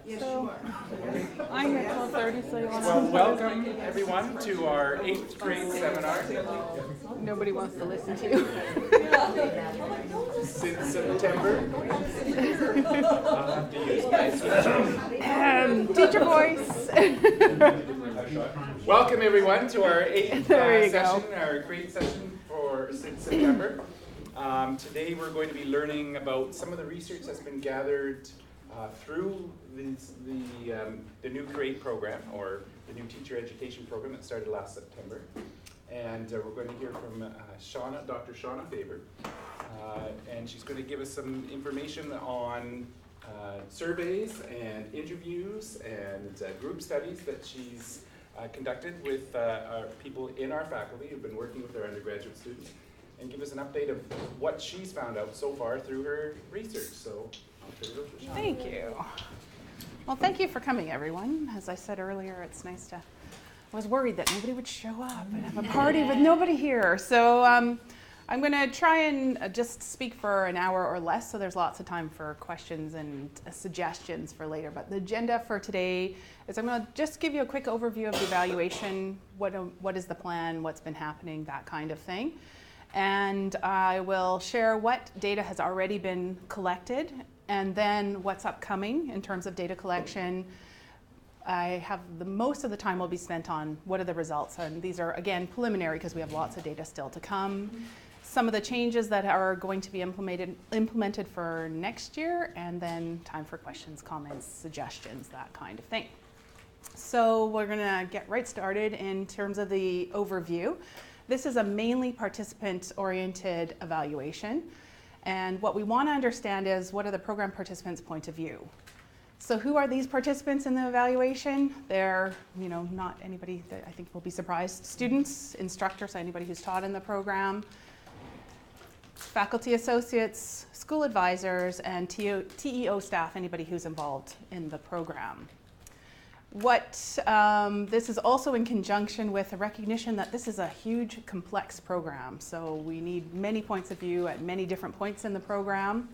So, I'm here at 12:30, so you want to... Well, welcome everyone to our 8th grade seminar. Nobody wants to listen to you. Since September. I'll have to use my Teacher voice. Welcome everyone to our 8th There you session, go. our grade session since September. Today we're going to be learning about some of the research that's been gathered through the new CREATE program, or the new teacher education program that started last September. And we're going to hear from Shawna, Dr. Shawna Faber. And she's going to give us some information on surveys and interviews and group studies that she's conducted with our people in our faculty who've been working with our undergraduate students, and give us an update of what she's found out so far through her research. So I'll turn it over to Shawna. Thank you. Well, thank you for coming, everyone. As I said earlier, it's nice to... I was worried that nobody would show up and have a party with nobody here. So I'm going to try and just speak for an hour or less, so there's lots of time for questions and suggestions for later. But the agenda for today is I'm going to just give you a quick overview of the evaluation, what is the plan, what's been happening, that kind of thing. And I will share what data has already been collected, and then what's upcoming in terms of data collection. I have most of the time will be spent on what are the results, and these are again preliminary because we have lots of data still to come. Some of the changes that are going to be implemented for next year, and then time for questions, comments, suggestions, that kind of thing. So we're going to get right started in terms of the overview. This is a mainly participant-oriented evaluation, and what we want to understand is what are the program participants' point of view. So who are these participants in the evaluation? They're, not anybody that I think will be surprised. Students, instructors, anybody who's taught in the program, faculty associates, school advisors, and TEO staff, anybody who's involved in the program. This is also in conjunction with a recognition that this is a huge, complex program. So we need many points of view at many different points in the program.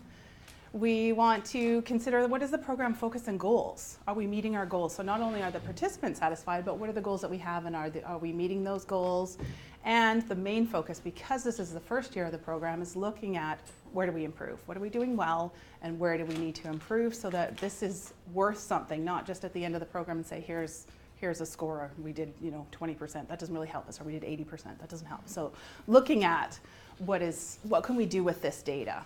We want to consider what is the program focus and goals. Are we meeting our goals? So not only are the participants satisfied, but what are the goals that we have, and are we meeting those goals? And the main focus, because this is the first year of the program, is looking at where do we improve? What are we doing well, and where do we need to improve so that this is worth something, not just at the end of the program and say, here's a score, we did 20%, that doesn't really help us, or we did 80%, that doesn't help. So looking at what can we do with this data?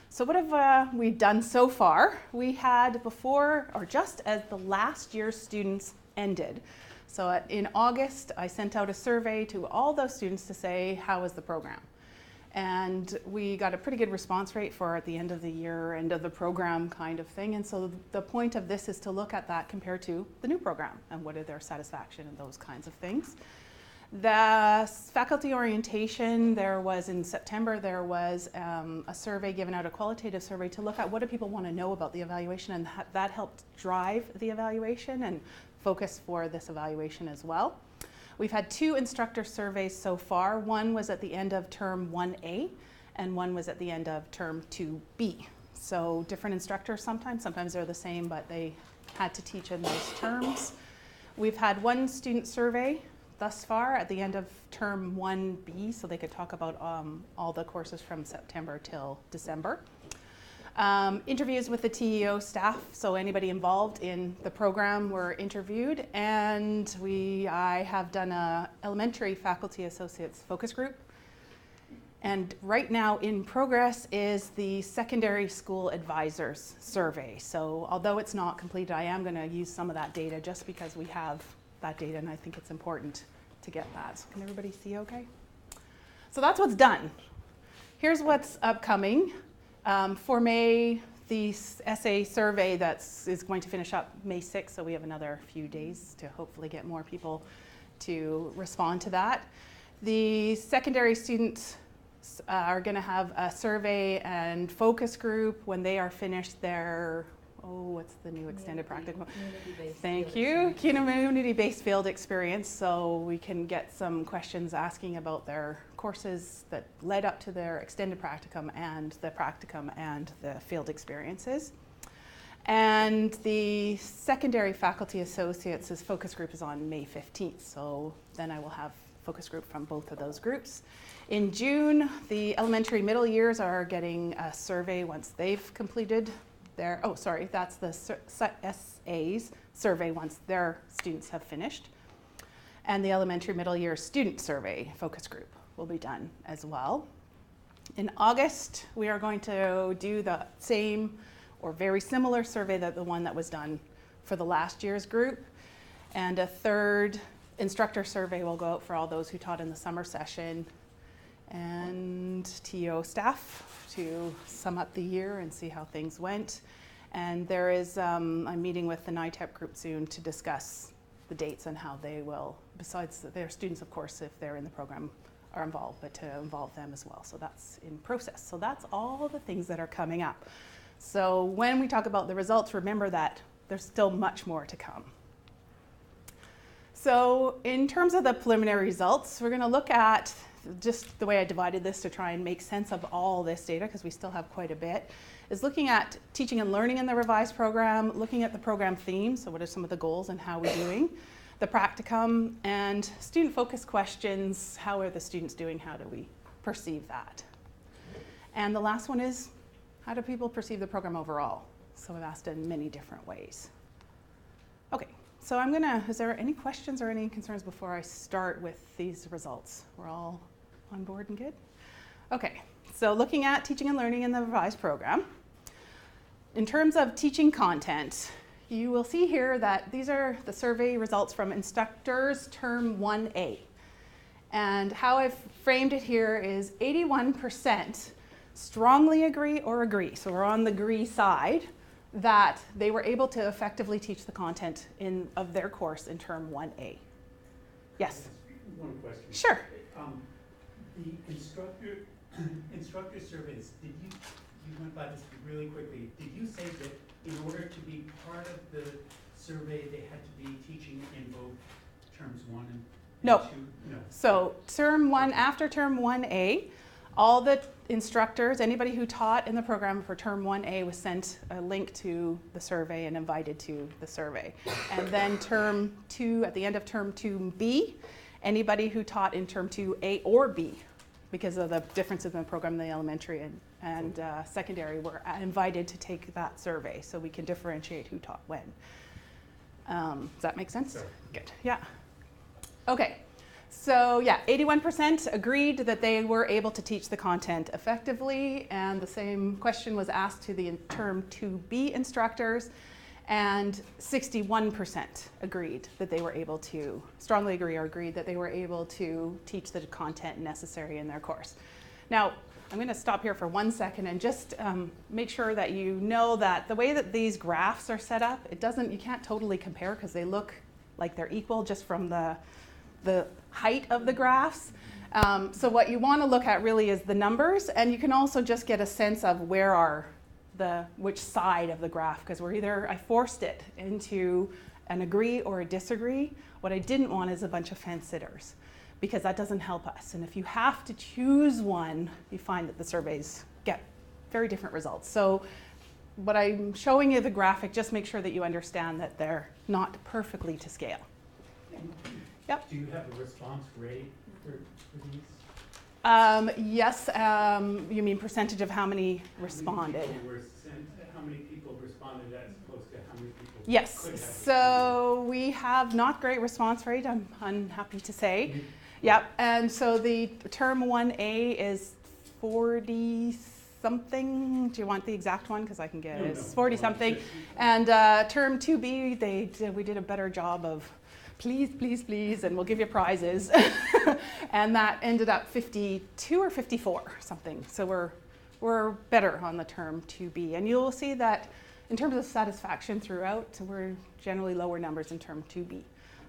So what have we done so far? We had before, or just as the last year's students ended. So in August, I sent out a survey to all those students to say, how was the program? And we got a pretty good response rate for at the end of the year, end of the program kind of thing. And so the point of this is to look at that compared to the new program and what are their satisfaction and those kinds of things. The faculty orientation, in September, there was a survey given out, a qualitative survey to look at what do people want to know about the evaluation, and that helped drive the evaluation and focus for this evaluation as well. We've had 2 instructor surveys so far. One was at the end of term 1A, and one was at the end of term 2B. So different instructors sometimes they're the same, but they had to teach in those terms. We've had 1 student survey thus far at the end of term 1B, so they could talk about all the courses from September till December. Interviews with the TEO staff, so anybody involved in the program were interviewed, and I have done a elementary faculty associates focus group. And right now in progress is the secondary school advisors survey. So although it's not completed, I am going to use some of that data just because we have that data, and I think it's important to get that. So can everybody see okay? So that's what's done. Here's what's upcoming. For May, the essay survey is going to finish up May 6th, so we have another few days to hopefully get more people to respond to that. The secondary students are going to have a survey and focus group when they are finished their what's the new extended practical? Thank you. Community-based field experience, so we can get some questions asking about their courses that led up to their extended practicum and the field experiences. And the secondary faculty associates' focus group is on May 15th. So then I will have focus group from both of those groups. In June, the elementary middle years are getting a survey once they've completed their, oh sorry, that's the SA's survey once their students have finished. And the elementary middle year student survey focus group will be done as well. In August, we are going to do the same or very similar survey that the one that was done for the last year's group. And a third instructor survey will go out for all those who taught in the summer session and TO staff to sum up the year and see how things went. And there is, I'm meeting with the NITEP group soon to discuss the dates and how they will, besides their students, of course, if they're in the program, are involved, but to involve them as well. So that's in process. So that's all the things that are coming up. So when we talk about the results, remember that there's still much more to come. So in terms of the preliminary results, we're going to look at just the way I divided this to try and make sense of all this data, because we still have quite a bit, is looking at teaching and learning in the revised program, looking at the program themes, so what are some of the goals and how we're doing, the practicum, and student focus questions, how are the students doing, how do we perceive that? And the last one is, how do people perceive the program overall? So I've asked in many different ways. Okay, so I'm gonna, is there any questions or any concerns before I start with these results? We're all on board and good? Okay, so looking at teaching and learning in the revised program. In terms of teaching content, you will see here that these are the survey results from instructors term 1A. And how I've framed it here is 81% strongly agree or agree, so we're on the agree side, that they were able to effectively teach the content of their course in term 1A. Yes? One question. Sure. The instructor surveys, you went by this really quickly, did you say that in order to be part of the survey, they had to be teaching in both terms 1 and No. 2? No. So term 1, after term 1A, all the instructors, anybody who taught in the program for term 1A was sent a link to the survey and invited to the survey. And then term 2, at the end of term 2B, anybody who taught in term 2A or B, because of the differences in the program in the elementary and secondary, were invited to take that survey so we can differentiate who taught when. Does that make sense? Sure. Good, yeah. Okay. So yeah, 81% agreed that they were able to teach the content effectively, and the same question was asked to the term 2B instructors, and 61% agreed that they were able to, strongly agree or agreed that they were able to teach the content necessary in their course. Now, I'm going to stop here for 1 second and just make sure that you know that the way that these graphs are set up, you can't totally compare because they look like they're equal just from the height of the graphs. So what you want to look at really is the numbers, and you can also just get a sense of where are which side of the graph, because I forced it into an agree or a disagree. What I didn't want is a bunch of fence sitters, because that doesn't help us. And if you have to choose one, you find that the surveys get very different results. So what I'm showing you the graphic, just make sure that you understand that they're not perfectly to scale. Yep. Do you have a response rate for these? Yes, you mean percentage of how many responded? How many people responded as opposed to how many people Yes, could have so we have not great response rate, I'm unhappy to say. Yep, and so the term 1A is 40 something. Do you want the exact one? Because I can get it. It's 40 something. And term 2B, we did a better job of please, please, please, and we'll give you prizes. And that ended up 52 or 54 something. So we're better on the term 2B. And you'll see that in terms of satisfaction throughout, we're generally lower numbers in term 2B.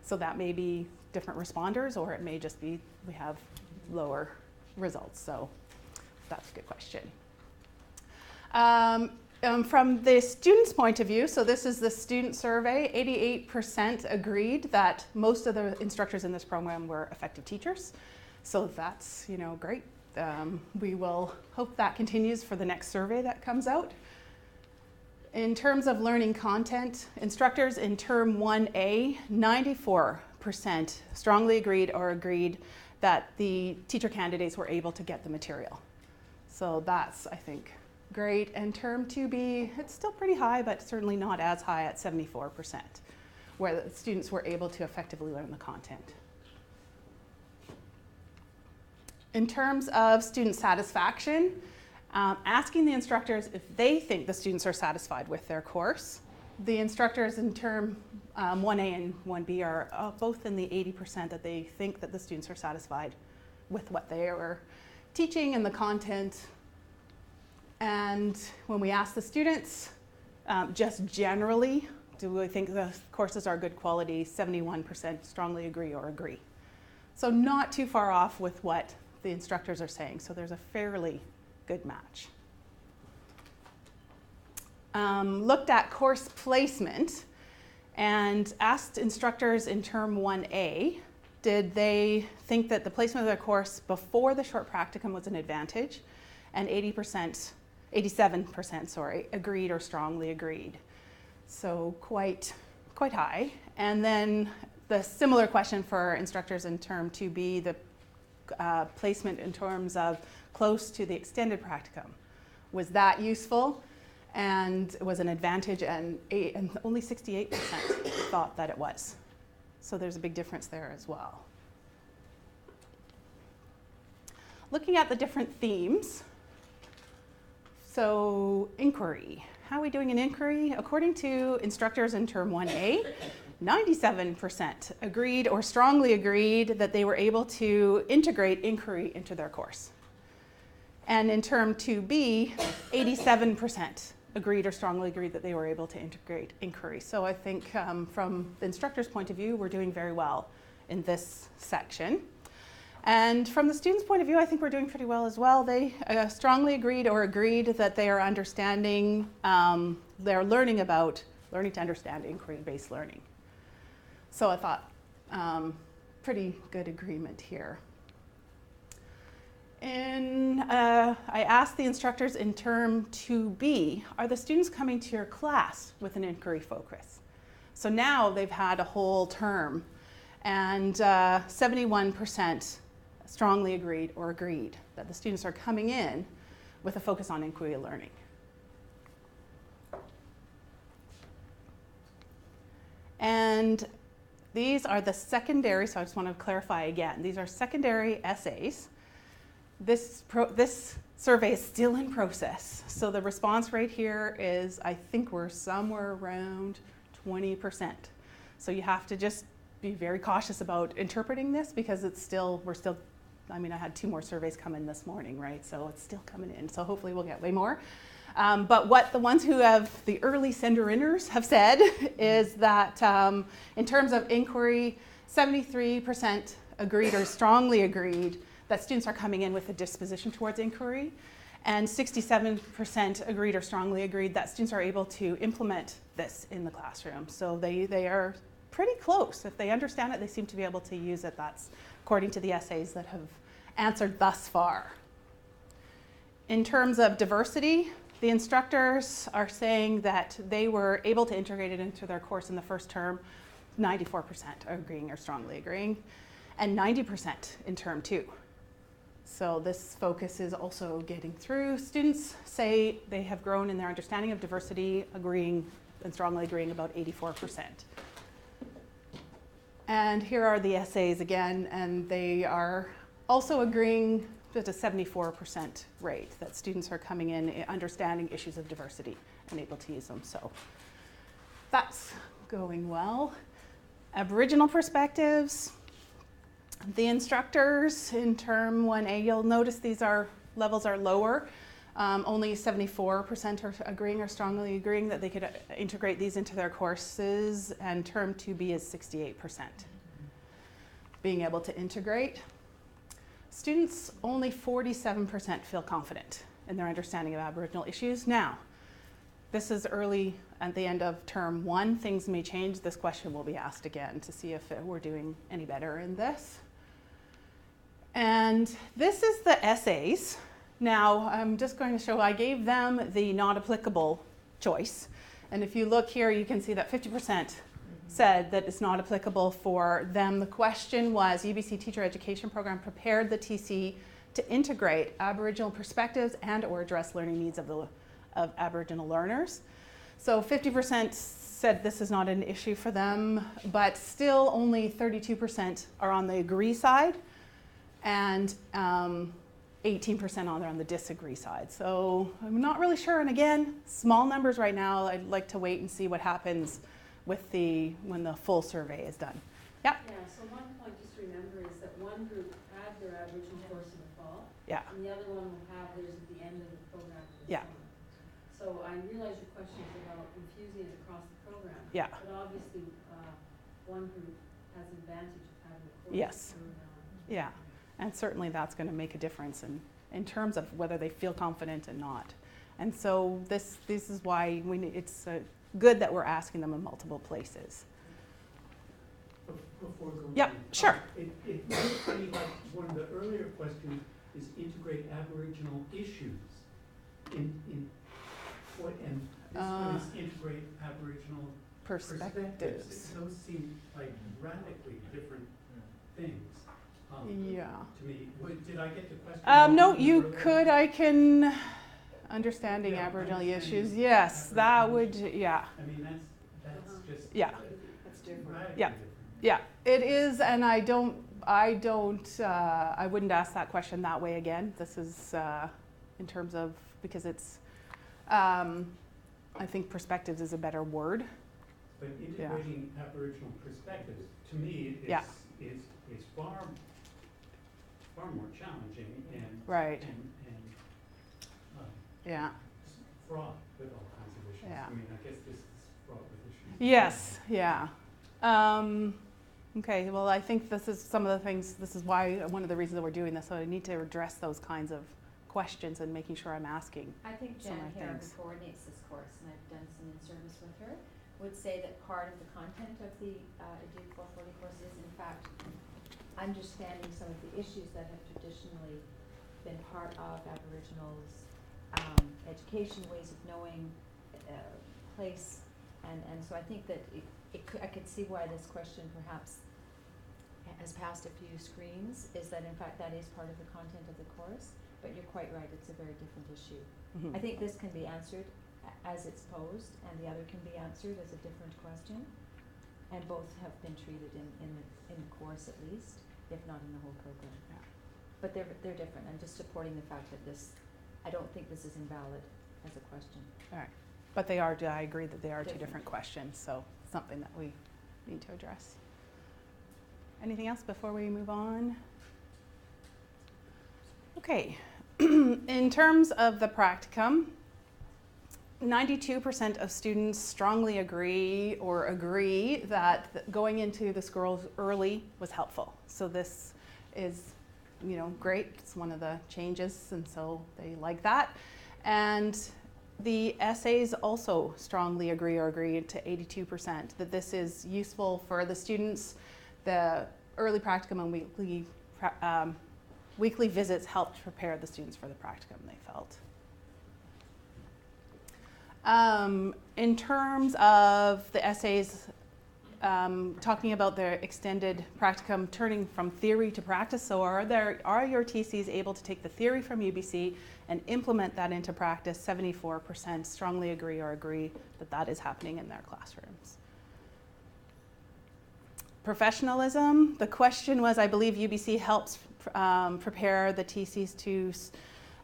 So that may be different responders, or it may just be we have lower results. So that's a good question. From the student's point of view, so this is the student survey, 88% agreed that most of the instructors in this program were effective teachers. So that's, great. We will hope that continues for the next survey that comes out. In terms of learning content, instructors in term 1A, 94% strongly agreed or agreed that the teacher candidates were able to get the material. So that's, I think, great. And term 2B, it's still pretty high, but certainly not as high at 74%, where the students were able to effectively learn the content. In terms of student satisfaction, asking the instructors if they think the students are satisfied with their course. The instructors in term 1A and 1B are both in the 80% that they think that the students are satisfied with what they are teaching and the content. And when we ask the students, just generally, do we think the courses are good quality, 71% strongly agree or agree. So not too far off with what the instructors are saying, so there's a fairly good match. Looked at course placement and asked instructors in term 1A, did they think that the placement of their course before the short practicum was an advantage? And 87% agreed or strongly agreed. So quite high. And then the similar question for instructors in term 2B, the placement in terms of close to the extended practicum. Was that useful? And it was an advantage, and only 68% thought that it was. So there's a big difference there as well. Looking at the different themes. So inquiry. How are we doing in inquiry? According to instructors in term 1A, 97% agreed or strongly agreed that they were able to integrate inquiry into their course. And in term 2B, 87% agreed or strongly agreed that they were able to integrate inquiry. So I think from the instructor's point of view, we're doing very well in this section. And from the student's point of view, I think we're doing pretty well as well. They strongly agreed or agreed that they are understanding, they're learning about learning to understand inquiry-based learning. So I thought pretty good agreement here. And I asked the instructors in term 2B, are the students coming to your class with an inquiry focus? So now they've had a whole term, and 71% strongly agreed or agreed that the students are coming in with a focus on inquiry learning. And these are the secondary, so I just want to clarify again, these are secondary essays. This survey is still in process. So the response rate here is, I think we're somewhere around 20%. So you have to just be very cautious about interpreting this, because it's still, I mean, I had 2 more surveys come in this morning, right? So it's still coming in. So hopefully we'll get way more. But what the ones who have the early sender-inners have said is that in terms of inquiry, 73% agreed or strongly agreed that students are coming in with a disposition towards inquiry, and 67% agreed or strongly agreed that students are able to implement this in the classroom. So they are pretty close. If they understand it, they seem to be able to use it. That's according to the essays that have answered thus far. In terms of diversity, the instructors are saying that they were able to integrate it into their course in the first term, 94% agreeing or strongly agreeing, and 90% in term 2. So this focus is also getting through. Students say they have grown in their understanding of diversity, agreeing and strongly agreeing about 84%. And here are the essays again, and they are also agreeing at a 74% rate that students are coming in understanding issues of diversity and able to use them. So that's going well. Aboriginal perspectives. The instructors in term 1A, you'll notice these levels are lower. Only 74% are agreeing or strongly agreeing that they could integrate these into their courses, and term 2B is 68%. Being able to integrate. Students, only 47% feel confident in their understanding of Aboriginal issues. Now, this is early at the end of term 1. Things may change. This question will be asked again to see if we're doing any better in this. And this is the essays. Now, I'm just going to show, I gave them the not applicable choice. And if you look here, you can see that 50% said that it's not applicable for them. The question was, UBC Teacher Education Program prepared the TC to integrate Aboriginal perspectives and or address learning needs of Aboriginal learners. So 50% said this is not an issue for them, but still only 32% are on the agree side, and 18% on the disagree side. So I'm not really sure, and again, small numbers right now. I'd like to wait and see what happens with when the full survey is done. Yeah? Yeah, so one point just to remember is that one group had their Aboriginal course in the fall, Yeah. and the other one will have theirs at the end of the program for the Yeah. summer. So I realize your question is about infusing it across the program. Yeah. But obviously, one group has the advantage of having a course. Yes. Yeah, and certainly that's going to make a difference in terms of whether they feel confident and not. And so this is why it's good that we're asking them in multiple places. Before going Yeah, on, sure. It looks to me like one of the earlier questions is integrate Aboriginal issues in what, and this one is integrate Aboriginal perspectives. Those seem like radically different things. Yeah. To me, did I get the question? No, wrong you earlier? could. I can. Understanding Yeah, Aboriginal understanding issues. Yes, that Aboriginal would. issues. Yeah. I mean, that's just Yeah. That's different. radically Yeah. different. Yeah, it is, and I wouldn't ask that question that way again. This is in terms of, because it's, I think perspectives is a better word. But integrating Aboriginal perspectives, to me, Yeah. is far more challenging and Right. and Yeah. fraught with all kinds of issues. Yeah. I mean, I guess this is fraught with issues. Yes, yeah. Okay, well, I think this is some of the things, this is why, one of the reasons that we're doing this, so I need to address those kinds of questions and making sure I'm asking. I think Jen similar here, who things. coordinates this course, and I've done some in-service with her, would say that part of the content of the Edu 440 course is, in fact, understanding some of the issues that have traditionally been part of Aboriginals' education, ways of knowing place, and so I think that I could see why this question perhaps has passed a few screens, is that in fact that is part of the content of the course, but you're quite right, it's a very different issue. Mhm. I think this can be answered as it's posed, and the other can be answered as a different question, and both have been treated in the course at least, if not in the whole program. Yeah. But they're different. I'm just supporting the fact that I don't think this is invalid as a question. All right, but they are, I agree that they are two Different. different questions, so something that we need to address. Anything else before we move on? Okay, in terms of the practicum, 92% of students strongly agree that going into the schools early was helpful. So this is, great. It's one of the changes, and so they like that. And the essays also strongly agree to 82% that this is useful for the students. The early practicum and weekly visits helped prepare the students for the practicum, they felt. In terms of the essays, talking about their extended practicum, turning from theory to practice, so are your TCs able to take the theory from UBC and implement that into practice? 74% strongly agree that that is happening in their classrooms. Professionalism, the question was, I believe UBC helps prepare the TCs to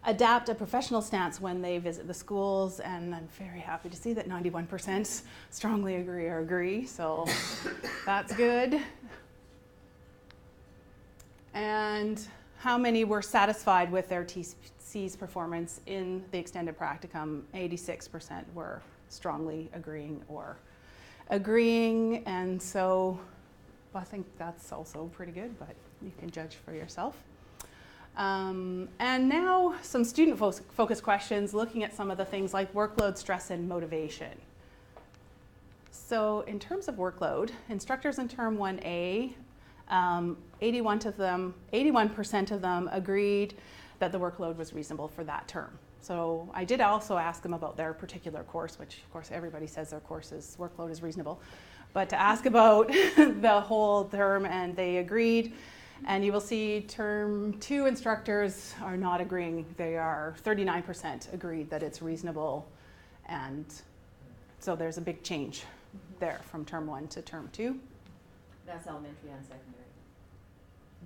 adapt a professional stance when they visit the schools, and I'm very happy to see that 91% strongly agree, so that's good. And how many were satisfied with their TC's performance in the extended practicum? 86% were strongly agreeing, and so I think that's also pretty good, but you can judge for yourself. And now some student-focused questions, looking at some of the things like workload, stress, and motivation. So in terms of workload, instructors in Term 1A, 81% of them agreed that the workload was reasonable for that term. So I did also ask them about their particular course, which of course everybody says their course's workload is reasonable, but to ask about the whole term, and they agreed. And you will see term 2 instructors are not agreeing. They are 39% agreed that it's reasonable, and so there's a big change there from term 1 to term 2. That's elementary and secondary.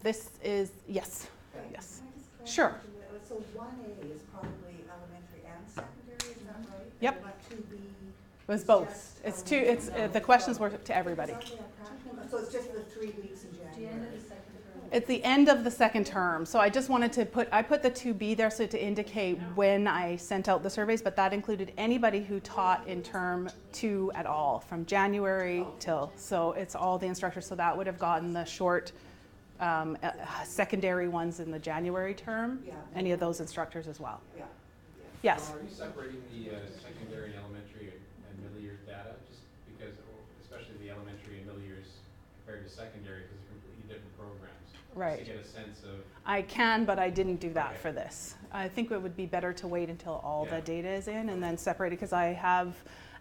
This is, yes, Okay. yes. Can I just clarify Sure. something? So 1A is probably elementary and secondary, is that right? Yep. And what 2B? It was is both. just It's two, elementary? the questions were to everybody. Because aren't they a practicum? So it's just the 3 weeks in The end January? of the second term. It's the end of the second term, so I just wanted to I put the 2B there so to indicate when I sent out the surveys, but that included anybody who taught in term 2 at all, from January till, so it's all the instructors, so that would have gotten the short secondary ones in the January term, Yeah. any of those instructors as well. Yeah. Yes. So are you separating the secondary and elementary and middle year data, just because, especially the elementary and middle years compared to secondary, because they're completely different programs? Right. Just to get a sense of, I can, but I didn't do that Okay. for this. I think it would be better to wait until all the Yeah. data is in and then separate it, because I have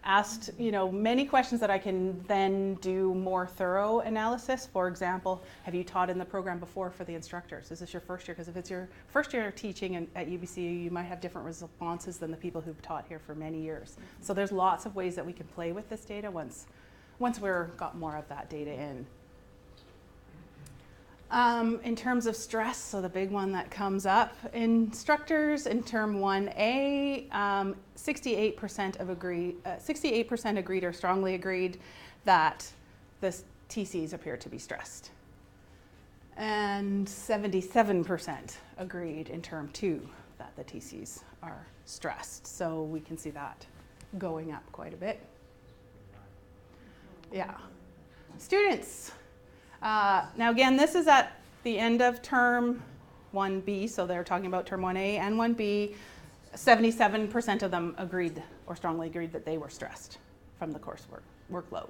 asked, many questions that I can then do more thorough analysis. For example, have you taught in the program before for the instructors? Is this your first year? Because if it's your first year teaching at UBCU, you might have different responses than the people who've taught here for many years. So there's lots of ways that we can play with this data once we're got more of that data in. In terms of stress, so the big one that comes up, instructors in term 1A, 68% agreed or strongly agreed that the TCs appear to be stressed. And 77% agreed in term 2 that the TCs are stressed. So we can see that going up quite a bit. Yeah. Students. Now again, this is at the end of term 1B, so they're talking about term 1A and 1B. 77% of them agreed or strongly agreed that they were stressed from the coursework workload.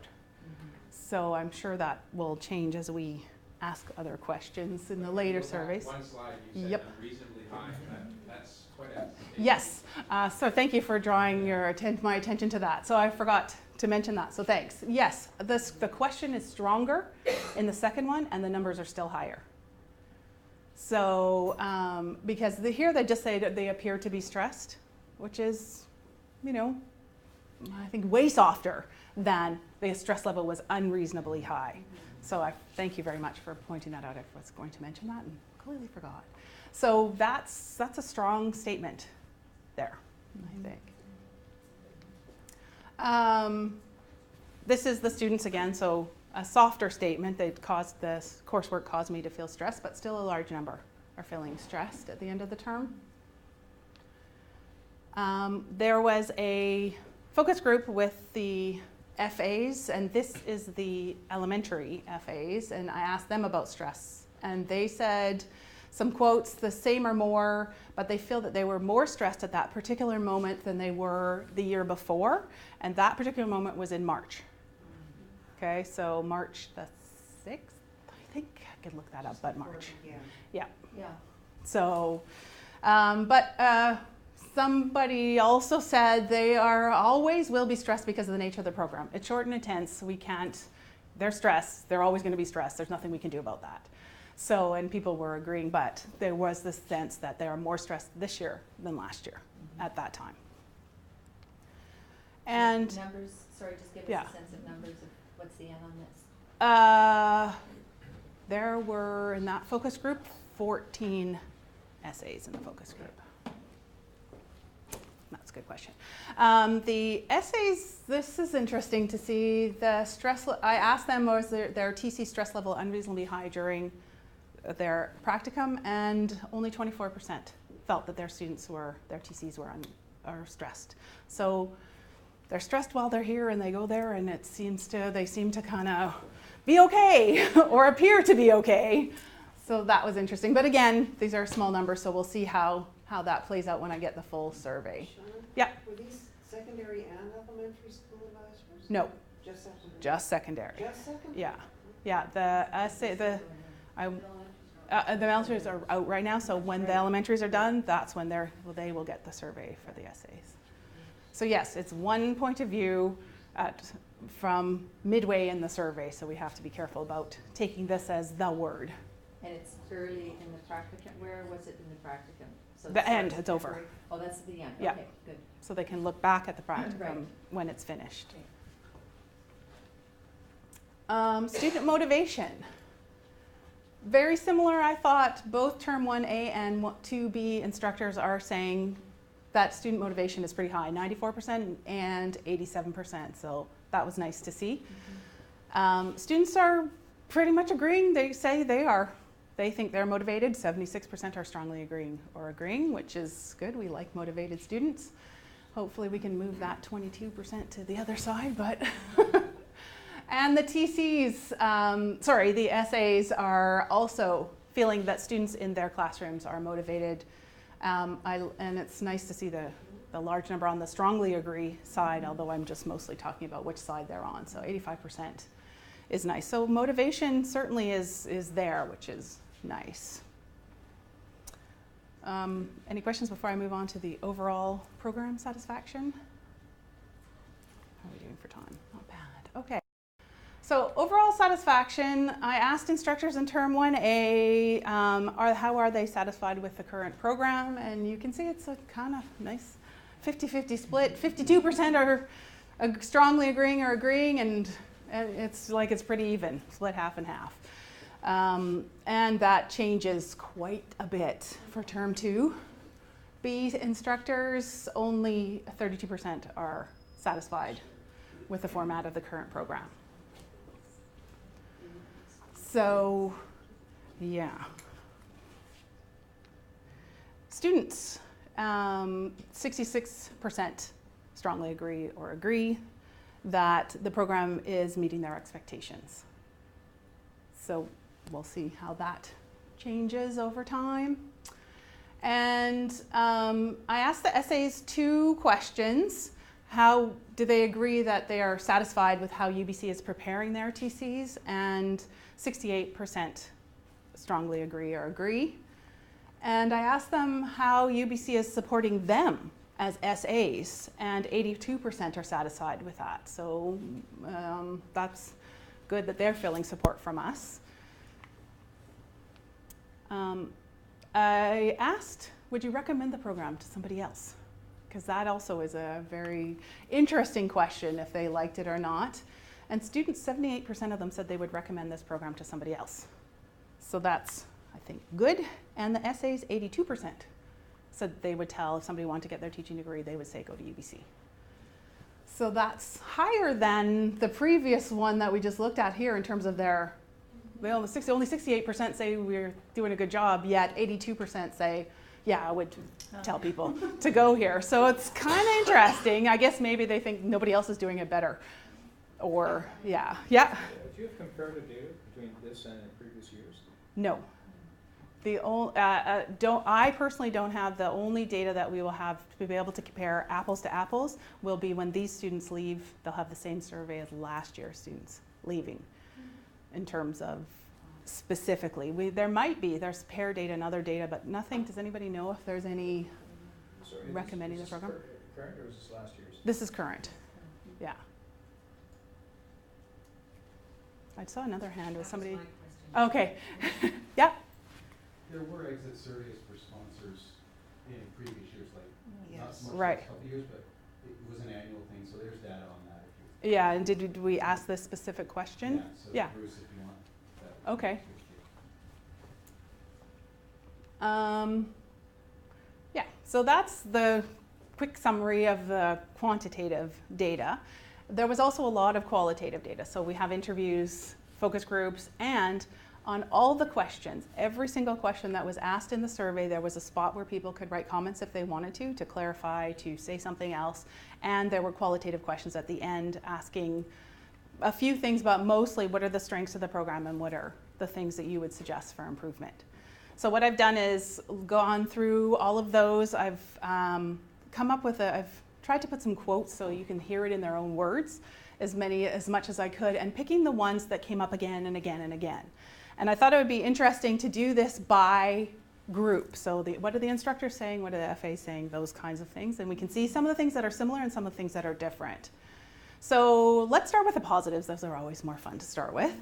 So I'm sure that will change as we ask other questions in the later surveys. one slide you said Yep. unreasonably high, that's quite a statement. Yes, so thank you for drawing my attention to that. So I forgot to mention that, so thanks. Yes, the question is stronger in the second one, and the numbers are still higher. So, because here they just say that they appear to be stressed, which is, I think way softer than the stress level was unreasonably high. So I thank you very much for pointing that out. I was going to mention that and completely forgot. So that's a strong statement there, I think. This is the students again, so a softer statement that caused this coursework caused me to feel stressed, but still a large number are feeling stressed at the end of the term. There was a focus group with the FAs, and this is the elementary FAs, and I asked them about stress, and they said some quotes, the same or more, but they feel that they were more stressed at that particular moment than they were the year before, and that particular moment was in March. Okay, so March the 6th, I think I could look that up, but March. Yeah. Yeah. So, somebody also said they always will be stressed because of the nature of the program. It's short and intense. They're stressed. They're always going to be stressed. There's nothing we can do about that. So, and people were agreeing, but there was this sense that they are more stressed this year than last year at that time. And Numbers, sorry, just give us Yeah. a sense of numbers of what's the N on this. There were, in that focus group, 14 essays in the focus group. That's a good question. The essays, this is interesting to see. The stress, I asked them, was their TC stress level unreasonably high during their practicum, and only 24% felt that their TCs are stressed. So they're stressed while they're here and they go there, and they seem to kind of be okay or appear to be okay. So that was interesting. But again, these are small numbers, so we'll see how that plays out when I get the full survey. Shawna, Yeah. were these secondary and elementary school advisors? No, Just secondary? just secondary. Just secondary? Yeah, yeah. The essay, The elementaries are out right now, so when the elementaries are done, that's when they will get the survey for the essays. So yes, it's one point of view from midway in the survey, so we have to be careful about taking this as the word. And it's early in the practicum. Where was it in the practicum? So The it end, starts it's over. February. Oh, that's at the end. Yeah. Okay, good. So they can look back at the practicum Right. when it's finished. Student motivation. Very similar, I thought. Both Term 1A and 2B instructors are saying that student motivation is pretty high, 94% and 87%. So that was nice to see. Students are pretty much agreeing. They say they think they're motivated. 76% are strongly agreeing, which is good. We like motivated students. Hopefully we can move that 22% to the other side, but and the the essays are also feeling that students in their classrooms are motivated. And it's nice to see the large number on the strongly agree side, although I'm just mostly talking about which side they're on. So 85% is nice. So motivation certainly is there, which is nice. Any questions before I move on to the overall program satisfaction? How are we doing for time? Not bad. Okay. So overall satisfaction, I asked instructors in Term 1A, how are they satisfied with the current program? And you can see it's a kind of nice 50-50 split. 52% are strongly agreeing or agreeing, and it's like it's pretty even, split half and half. And that changes quite a bit for Term 2B instructors. Only 32% are satisfied with the format of the current program. So, yeah. Students, 66% strongly agree that the program is meeting their expectations. So we'll see how that changes over time. And I asked the essays 2 questions. How do they agree that they are satisfied with how UBC is preparing their TCs? And 68% strongly agree. And I asked them how UBC is supporting them as SAs, and 82% are satisfied with that. So that's good that they're feeling support from us. I asked, would you recommend the program to somebody else? Because that also is a very interesting question, if they liked it or not. And students, 78% of them said they would recommend this program to somebody else. So that's, I think, good. And the essays, 82% said they would tell if somebody wanted to get their teaching degree, they would say go to UBC. So that's higher than the previous one that we just looked at here in terms of their, only 68% say we're doing a good job, yet 82% say, yeah, I would tell people to go here. So it's kind of interesting. I guess maybe they think nobody else is doing it better. Or, yeah. Do you have comparative data between this and previous years? No. I personally don't have. The only data that we will have to be able to compare apples to apples will be when these students leave, they'll have the same survey as last year's students leaving in terms of specifically. There's pair data and other data, but nothing. Does anybody know if there's any recommending the program? Current or is this last year's? This is current, yeah. I saw another hand with somebody. Okay, yeah. There were exit surveys for sponsors in previous years, like not Yes. so much Right. last couple of years, but it was an annual thing, so there's data on that. If Yeah, and did we ask this specific question? yeah, so Yeah. Bruce, if you want that. Okay. Yeah, so that's the quick summary of the quantitative data. There was also a lot of qualitative data. So we have interviews, focus groups, and on all the questions, every single question that was asked in the survey, there was a spot where people could write comments if they wanted to clarify, to say something else. And there were qualitative questions at the end asking a few things, but mostly what are the strengths of the program and what are the things that you would suggest for improvement. So what I've done is gone through all of those. I've come up with I've tried to put some quotes so you can hear it in their own words, as much as I could, and picking the ones that came up again and again and again. And I thought it would be interesting to do this by group. So what are the instructors saying? What are the FAs saying? Those kinds of things. And we can see some of the things that are similar and some of the things that are different. So let's start with the positives. Those are always more fun to start with.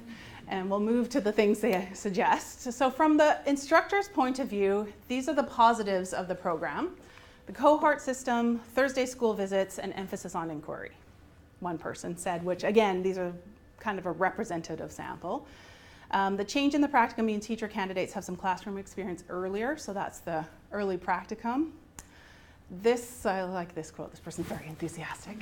And we'll move to the things they suggest. So from the instructor's point of view, these are the positives of the program. The cohort system, Thursday school visits, and emphasis on inquiry. One person said, which again, these are kind of a representative sample. The change in the practicum means teacher candidates have some classroom experience earlier, so that's the early practicum. This, I like this quote, this person's very enthusiastic.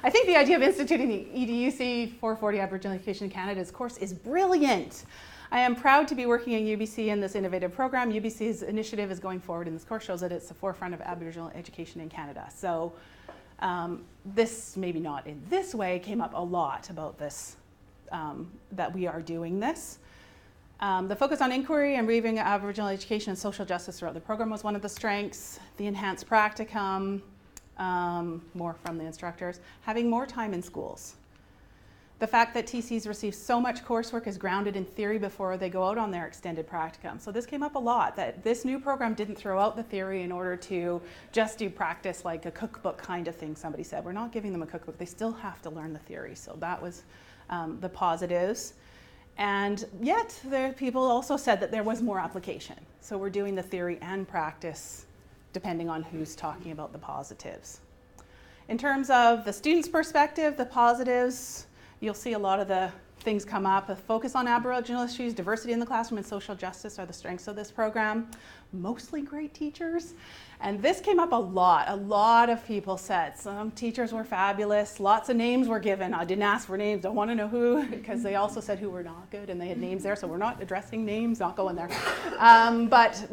I think the idea of instituting the EDUC 440 Aboriginal Education in Canada's course is brilliant. I am proud to be working in UBC in this innovative program. UBC's initiative is going forward in this course, shows that it's the forefront of Aboriginal education in Canada. So this, maybe not in this way, came up a lot about this, that we are doing this. The focus on inquiry and reviewing Aboriginal education and social justice throughout the program was one of the strengths. The enhanced practicum, more from the instructors, having more time in schools. The fact that TCs receive so much coursework is grounded in theory before they go out on their extended practicum. So this came up a lot, that this new program didn't throw out the theory in order to just do practice like a cookbook kind of thing, somebody said. We're not giving them a cookbook, they still have to learn the theory. So that was the positives. And yet, people also said that there was more application. So we're doing the theory and practice depending on who's talking about the positives. In terms of the student's perspective, the positives, you'll see a lot of the things come up. A focus on Aboriginal issues, diversity in the classroom, and social justice are the strengths of this program. Mostly great teachers. And this came up a lot. A lot of people said some teachers were fabulous. Lots of names were given. I didn't ask for names, don't want to know who, because they also said who were not good, and they had names there, so we're not addressing names, not going there. But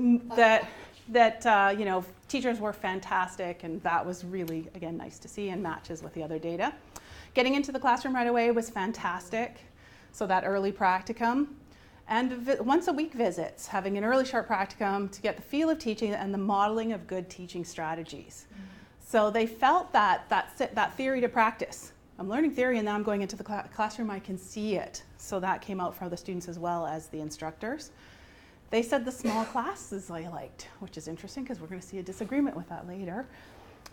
that you know, teachers were fantastic, and that was really, again, nice to see and matches with the other data. Getting into the classroom right away was fantastic, so that early practicum. And once a week visits, having an early short practicum to get the feel of teaching and the modeling of good teaching strategies. So they felt that theory to practice. I'm learning theory and now I'm going into the classroom, I can see it. So that came out for the students as well as the instructors. They said the small classes they liked, which is interesting because we're going to see a disagreement with that later.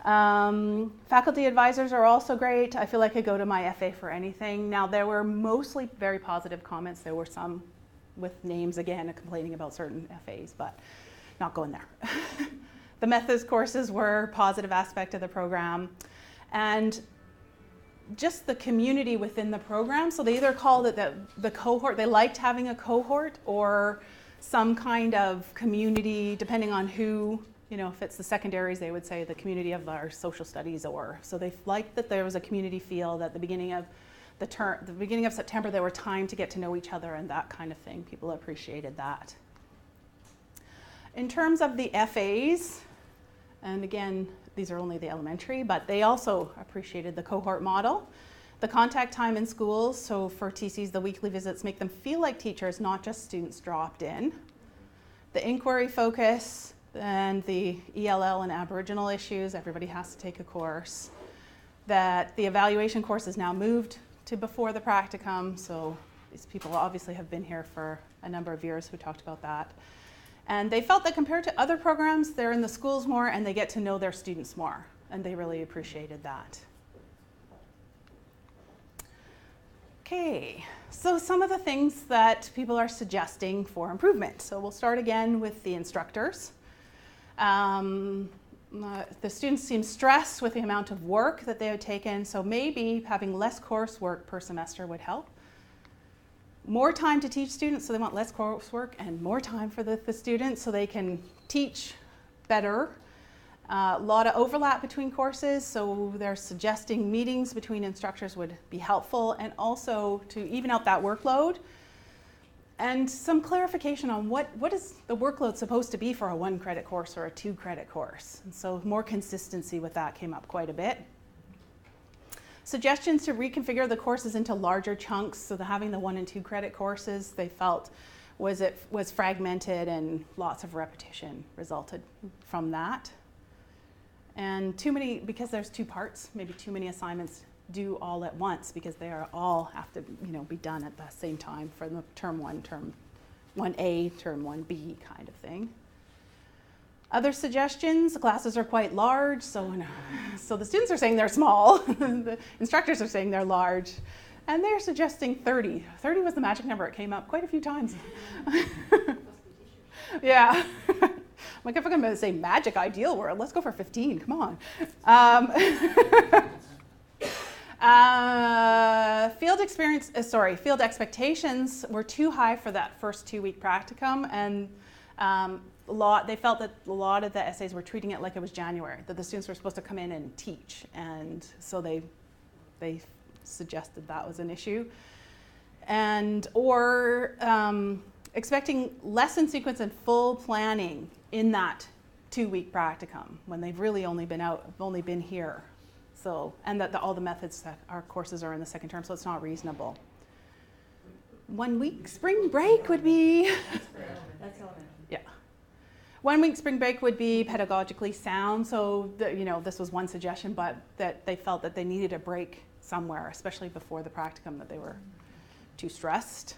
Faculty advisors are also great. I feel like I go to my FA for anything. Now there were mostly very positive comments. There were some with names again complaining about certain FAs, but not going there. The methods courses were a positive aspect of the program. And just the community within the program. So they either called it the cohort, they liked having a cohort or some kind of community, depending on who, you know, if it's the secondaries, they would say the community of our social studies or, so they liked that there was a community feel, that the beginning of the beginning of September, there were time to get to know each other and that kind of thing. People appreciated that. In terms of the FAs, and again, these are only the elementary, but they also appreciated the cohort model. The contact time in schools, so for TCs, the weekly visits make them feel like teachers, not just students dropped in. The inquiry focus and the ELL and Aboriginal issues, everybody has to take a course. That the evaluation course is now moved to before the practicum, so these people obviously have been here for a number of years who talked about that. And they felt that compared to other programs, they're in the schools more and they get to know their students more, and they really appreciated that. Okay, so some of the things that people are suggesting for improvement. So we'll start again with the instructors. The students seem stressed with the amount of work that they have taken, so maybe having less coursework per semester would help. More time to teach students, so they want less coursework, and more time for the students so they can teach better. A lot of overlap between courses, so they're suggesting meetings between instructors would be helpful, and also to even out that workload. And some clarification on what is the workload supposed to be for a 1-credit course or a 2-credit course. And so more consistency with that came up quite a bit. Suggestions to reconfigure the courses into larger chunks, so that having the 1- and 2-credit courses they felt was fragmented and lots of repetition resulted from that. And too many, because there's 2 parts, maybe too many assignments do all at once because they are all have to, be done at the same time for the term 1, term 1A, term 1B kind of thing. Other suggestions, the classes are quite large, so the students are saying they're small, the instructors are saying they're large, and they're suggesting 30. 30 was the magic number, it came up quite a few times. Yeah. Like if I'm going to say magic ideal world, let's go for 15, come on. Field expectations were too high for that first 2-week practicum, and they felt that a lot of the essays were treating it like it was January, that the students were supposed to come in and teach, and so they suggested that was an issue. Or expecting lesson sequence and full planning in that 2-week practicum when they've really only been here. So, and that all the methods that our courses are in the second term, so it's not reasonable. 1 week spring break would be. That's elementary. Yeah. 1 week spring break would be pedagogically sound. So, this was one suggestion, but that they felt that they needed a break somewhere, especially before the practicum, that they were too stressed.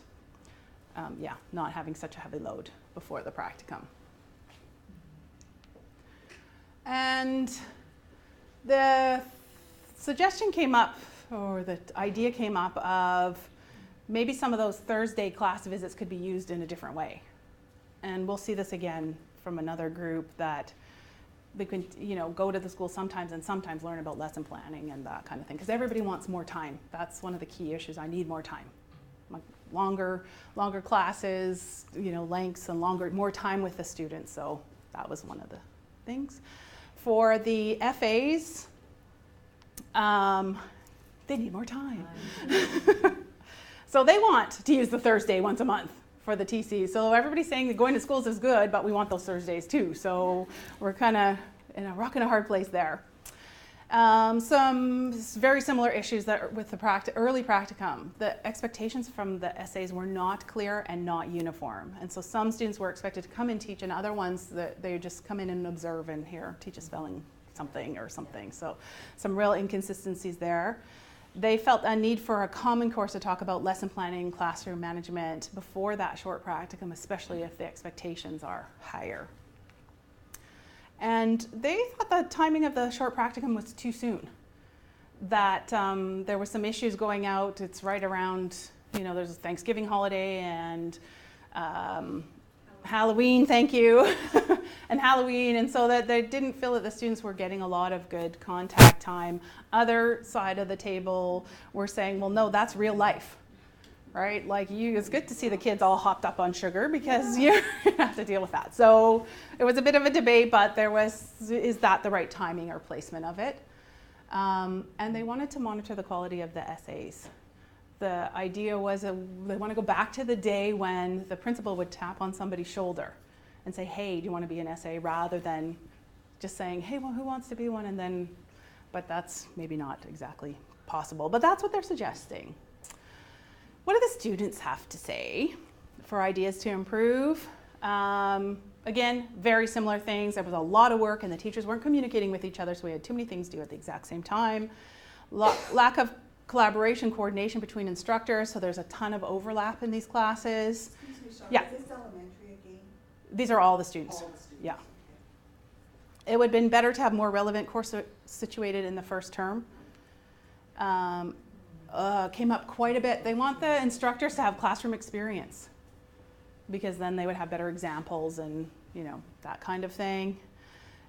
Not having such a heavy load before the practicum. And the suggestion came up, or the idea came up of maybe some of those Thursday class visits could be used in a different way. And we'll see this again from another group, that they can, go to the school sometimes and sometimes learn about lesson planning and that kind of thing, because everybody wants more time. That's one of the key issues. I need more time. Longer classes, lengths and more time with the students. So that was one of the things. For the FAs, they need more time. So they want to use the Thursday once a month for the TC. So everybody's saying that going to schools is good, but we want those Thursdays too. So we're kind of in a rock and a hard place there. Some very similar issues that with the early practicum. The expectations from the essays were not clear and not uniform. And so some students were expected to come and teach, and other ones that they just come in and observe and here, teach a spelling something or something. So some real inconsistencies there. They felt a need for a common course to talk about lesson planning, classroom management before that short practicum, especially if the expectations are higher. And they thought the timing of the short practicum was too soon. That there were some issues going out. It's right around, there's a Thanksgiving holiday and Halloween, thank you, and Halloween. And so that they didn't feel that the students were getting a lot of good contact time. Other side of the table were saying, well, no, that's real life. Right? It's good to see the kids all hopped up on sugar because you have to deal with that. So it was a bit of a debate, but is that the right timing or placement of it? And they wanted to monitor the quality of the essays. The idea was they want to go back to the day when the principal would tap on somebody's shoulder and say, hey, do you want to be an essay? Rather than just saying, hey, well, who wants to be one? But that's maybe not exactly possible. But that's what they're suggesting. What do the students have to say for ideas to improve? Again, very similar things. There was a lot of work and the teachers weren't communicating with each other, so we had too many things to do at the exact same time. Lack of collaboration, coordination between instructors, so there's a ton of overlap in these classes. Excuse me, Shawna, Yeah. is this elementary again? These are all the students. All the students. Yeah. It would have been better to have more relevant courses situated in the first term. Came up quite a bit. They want the instructors to have classroom experience because then they would have better examples and that kind of thing.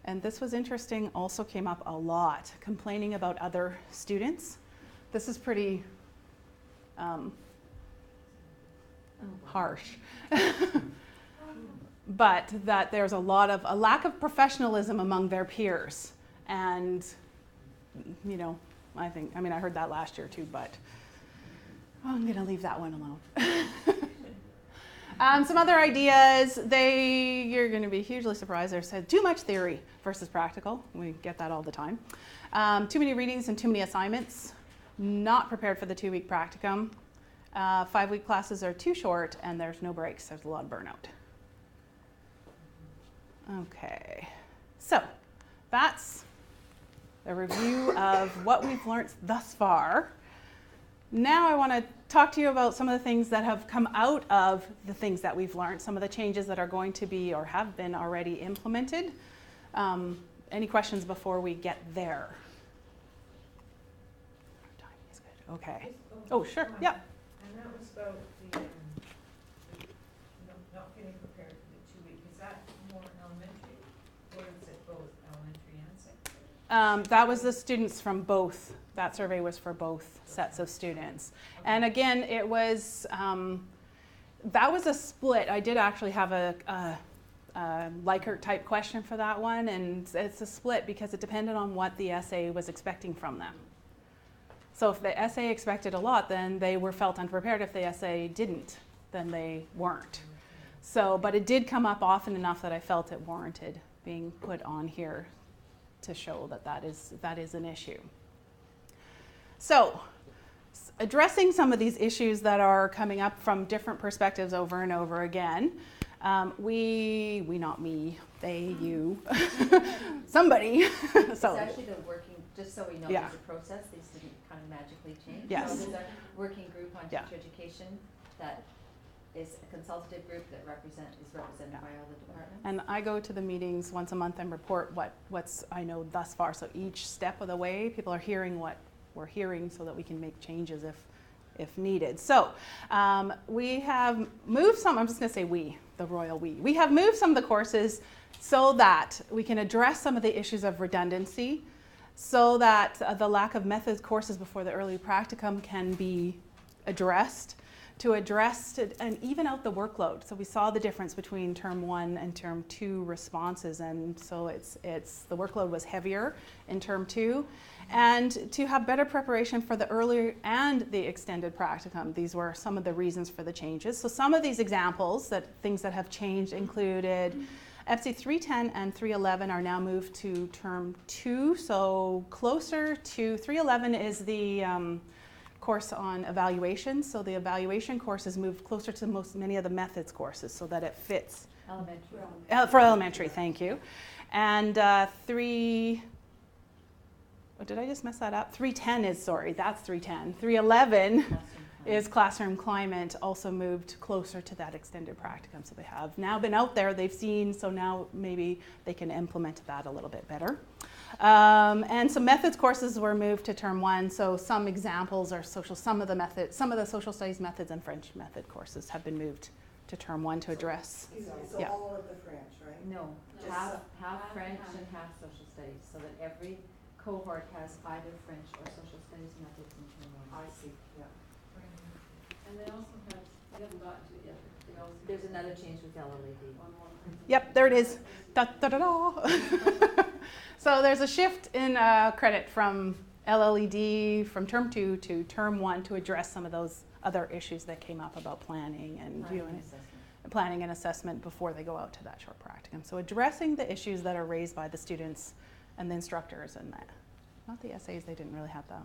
And this was interesting, also came up a lot, complaining about other students. This is pretty harsh. But that there's a lack of professionalism among their peers. And I heard that last year too, but I'm going to leave that one alone. Some other ideas, you're going to be hugely surprised. They said too much theory versus practical. We get that all the time. Too many readings and too many assignments. Not prepared for the 2-week practicum. 5-week classes are too short and there's no breaks. There's a lot of burnout. Okay, so that's a review of what we've learned thus far. Now I want to talk to you about some of the things that have come out of the things that we've learned, some of the changes that are going to be or have been already implemented. Any questions before we get there? Timing is good. Okay. Oh, sure. Yeah. And that was about the not getting prepared for the 2 week. Is that more elementary, or is it both elementary and secondary? That was the students from both. That survey was for both sets of students. Okay. And again, it was, that was a split. I did actually have a Likert type question for that one, and it's a split because it depended on what the essay was expecting from them. So if the essay expected a lot, then they were felt unprepared. If the essay didn't, then they weren't. So, but it did come up often enough that I felt it warranted being put on here to show that that is an issue. So, addressing some of these issues that are coming up from different perspectives over and over again. We not me, they, you, somebody. It's So, actually the working, just so we know, Yeah. there's a process, these didn't kind of magically change. Yes. So there's a working group on Yeah. teacher education that is a consultative group that is represented by all the departments. and I go to the meetings once a month and report what's I know thus far. So each step of the way, people are hearing what we're hearing so that we can make changes if needed. So we have moved some, I'm just going to say we, the royal we. We have moved some of the courses so that we can address some of the issues of redundancy, so that the lack of methods courses before the early practicum can be addressed, to address and even out the workload. So we saw the difference between term 1 and term 2 responses, and so it's the workload was heavier in term 2, and to have better preparation for the early and the extended practicum. These were some of the reasons for the changes. So some of these examples, things that have changed, included EPSI 310 and 311 are now moved to term 2, so closer to 311 is the course on evaluation. So the evaluation course is moved closer to many of the methods courses so that it fits. Elementary. For elementary, thank you. And did I just mess that up? 310 is, sorry, that's 310. 311 is classroom climate, also moved closer to that extended practicum. So they have now been out there, they've seen, so now maybe they can implement that a little bit better. And some methods courses were moved to term 1. So some examples are some of the social studies methods and French method courses have been moved to term 1 to address. So Yeah. all of the French, right? No, Just half French and half social studies, so that every cohort has either French or social studies methods in term 1. I see, yeah. And they also have, we haven't gotten to it yet, but they also. There's another change with LLAD. On one. Yep, there it is. Da, da, da, da. So there's a shift in credit from LLED from term 2 to term 1 to address some of those other issues that came up about planning and planning and assessment before they go out to that short practicum. So addressing the issues that are raised by the students and the instructors, and that, not the essays, they didn't really have them.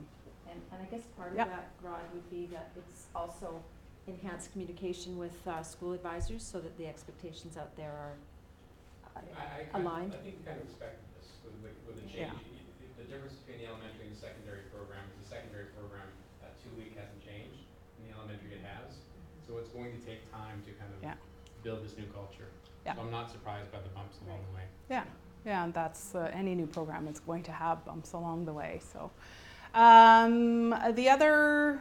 And I guess part of Yep. that, Rod, would be that it's also enhanced communication with school advisors so that the expectations out there are aligned. I think we kind of expected this with the change. The difference between the elementary and the secondary program is the secondary program, that 2 week hasn't changed. In the elementary it has. So it's going to take time to kind of build this new culture. Yeah. So I'm not surprised by the bumps along the way. Yeah, and that's any new program is going to have bumps along the way. So the other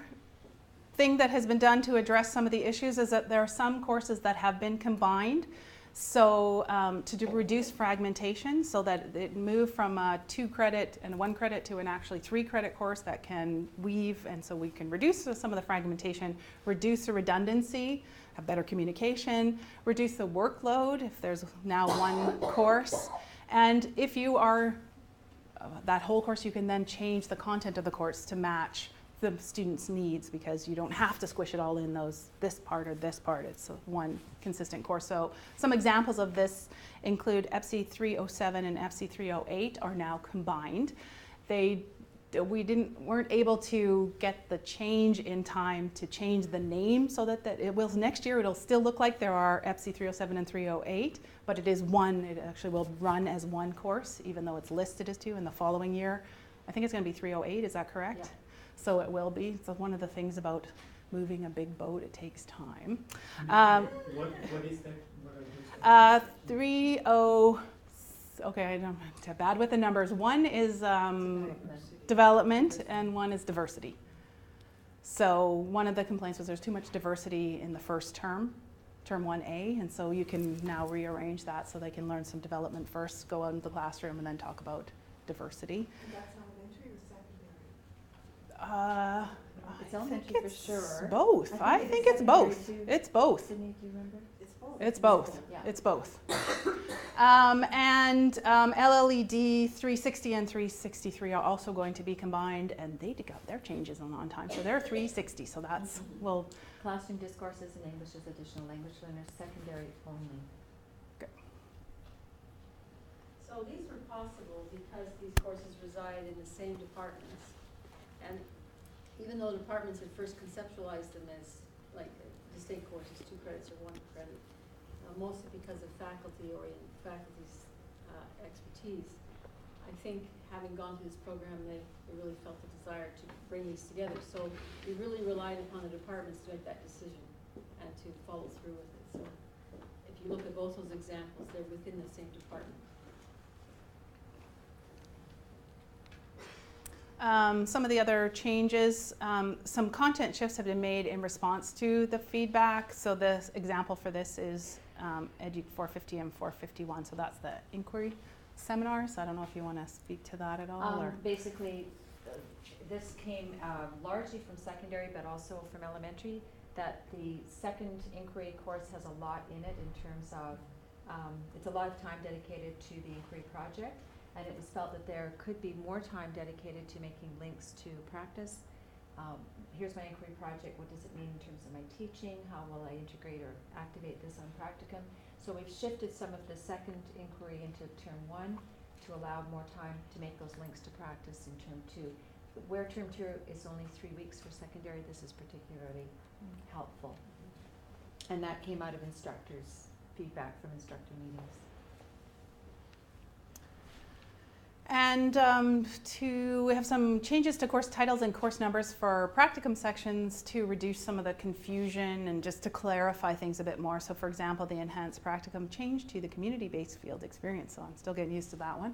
thing that has been done to address some of the issues is that there are some courses that have been combined. So to reduce fragmentation, so that it moved from a 2 credit and 1 credit to an actually 3 credit course that can weave, and so we can reduce some of the fragmentation, reduce the redundancy, have better communication, reduce the workload if there's now 1 course. And if you are that whole course, you can then change the content of the course to match the students' needs, because you don't have to squish it all in this part or this part. It's one consistent course. So some examples of this include EPSI 307 and EPSI 308 are now combined. We weren't able to get the change in time to change the name, so that it will next year it'll still look like there are EPSI 307 and 308, but it is one. It actually will run as 1 course, even though it's listed as 2 in the following year. I think it's going to be 308, is that correct? Yeah. So it will be. So one of the things about moving a big boat, it takes time. What is that? What are those? 30, okay, I'm bad with the numbers. One is development and one is diversity. So one of the complaints was there's too much diversity in the first term 1A, and so you can now rearrange that so they can learn some development first, go out into the classroom, and then talk about diversity. And that's elementary or secondary? It's elementary for sure. Both. I think it's secondary both. too. It's both. Sydney, do you remember? It's both. It's both. Yeah. It's both. LLED 360 and 363 are also going to be combined, and they got their changes on time, so they're 360. So that's well. Classroom discourses and English as additional language learners, secondary only. So these were possible because these courses reside in the same departments. And even though departments had first conceptualized them as like distinct courses, 2 credits or 1 credit, mostly because of faculty's expertise, I think having gone through this program, they really felt the desire to bring these together. So we really relied upon the departments to make that decision and to follow through with it. So if you look at both those examples, they're within the same department. Some of the other changes, some content shifts have been made in response to the feedback. So the example for this is Edu 450 and 451. So that's the inquiry seminars. I don't know if you want to speak to that at all. Or? Basically, this came largely from secondary, but also from elementary, that the second inquiry course has a lot in it in terms of, it's a lot of time dedicated to the inquiry project. And it was felt that there could be more time dedicated to making links to practice. Here's my inquiry project, what does it mean in terms of my teaching? How will I integrate or activate this on practicum? So we've shifted some of the second inquiry into term 1 to allow more time to make those links to practice in term 2. Where term 2 is only 3 weeks for secondary, this is particularly helpful. And that came out of instructors' feedback from instructor meetings. And we have some changes to course titles and course numbers for practicum sections to reduce some of the confusion and just to clarify things a bit more. So for example, the enhanced practicum changed to the community-based field experience, so I'm still getting used to that one.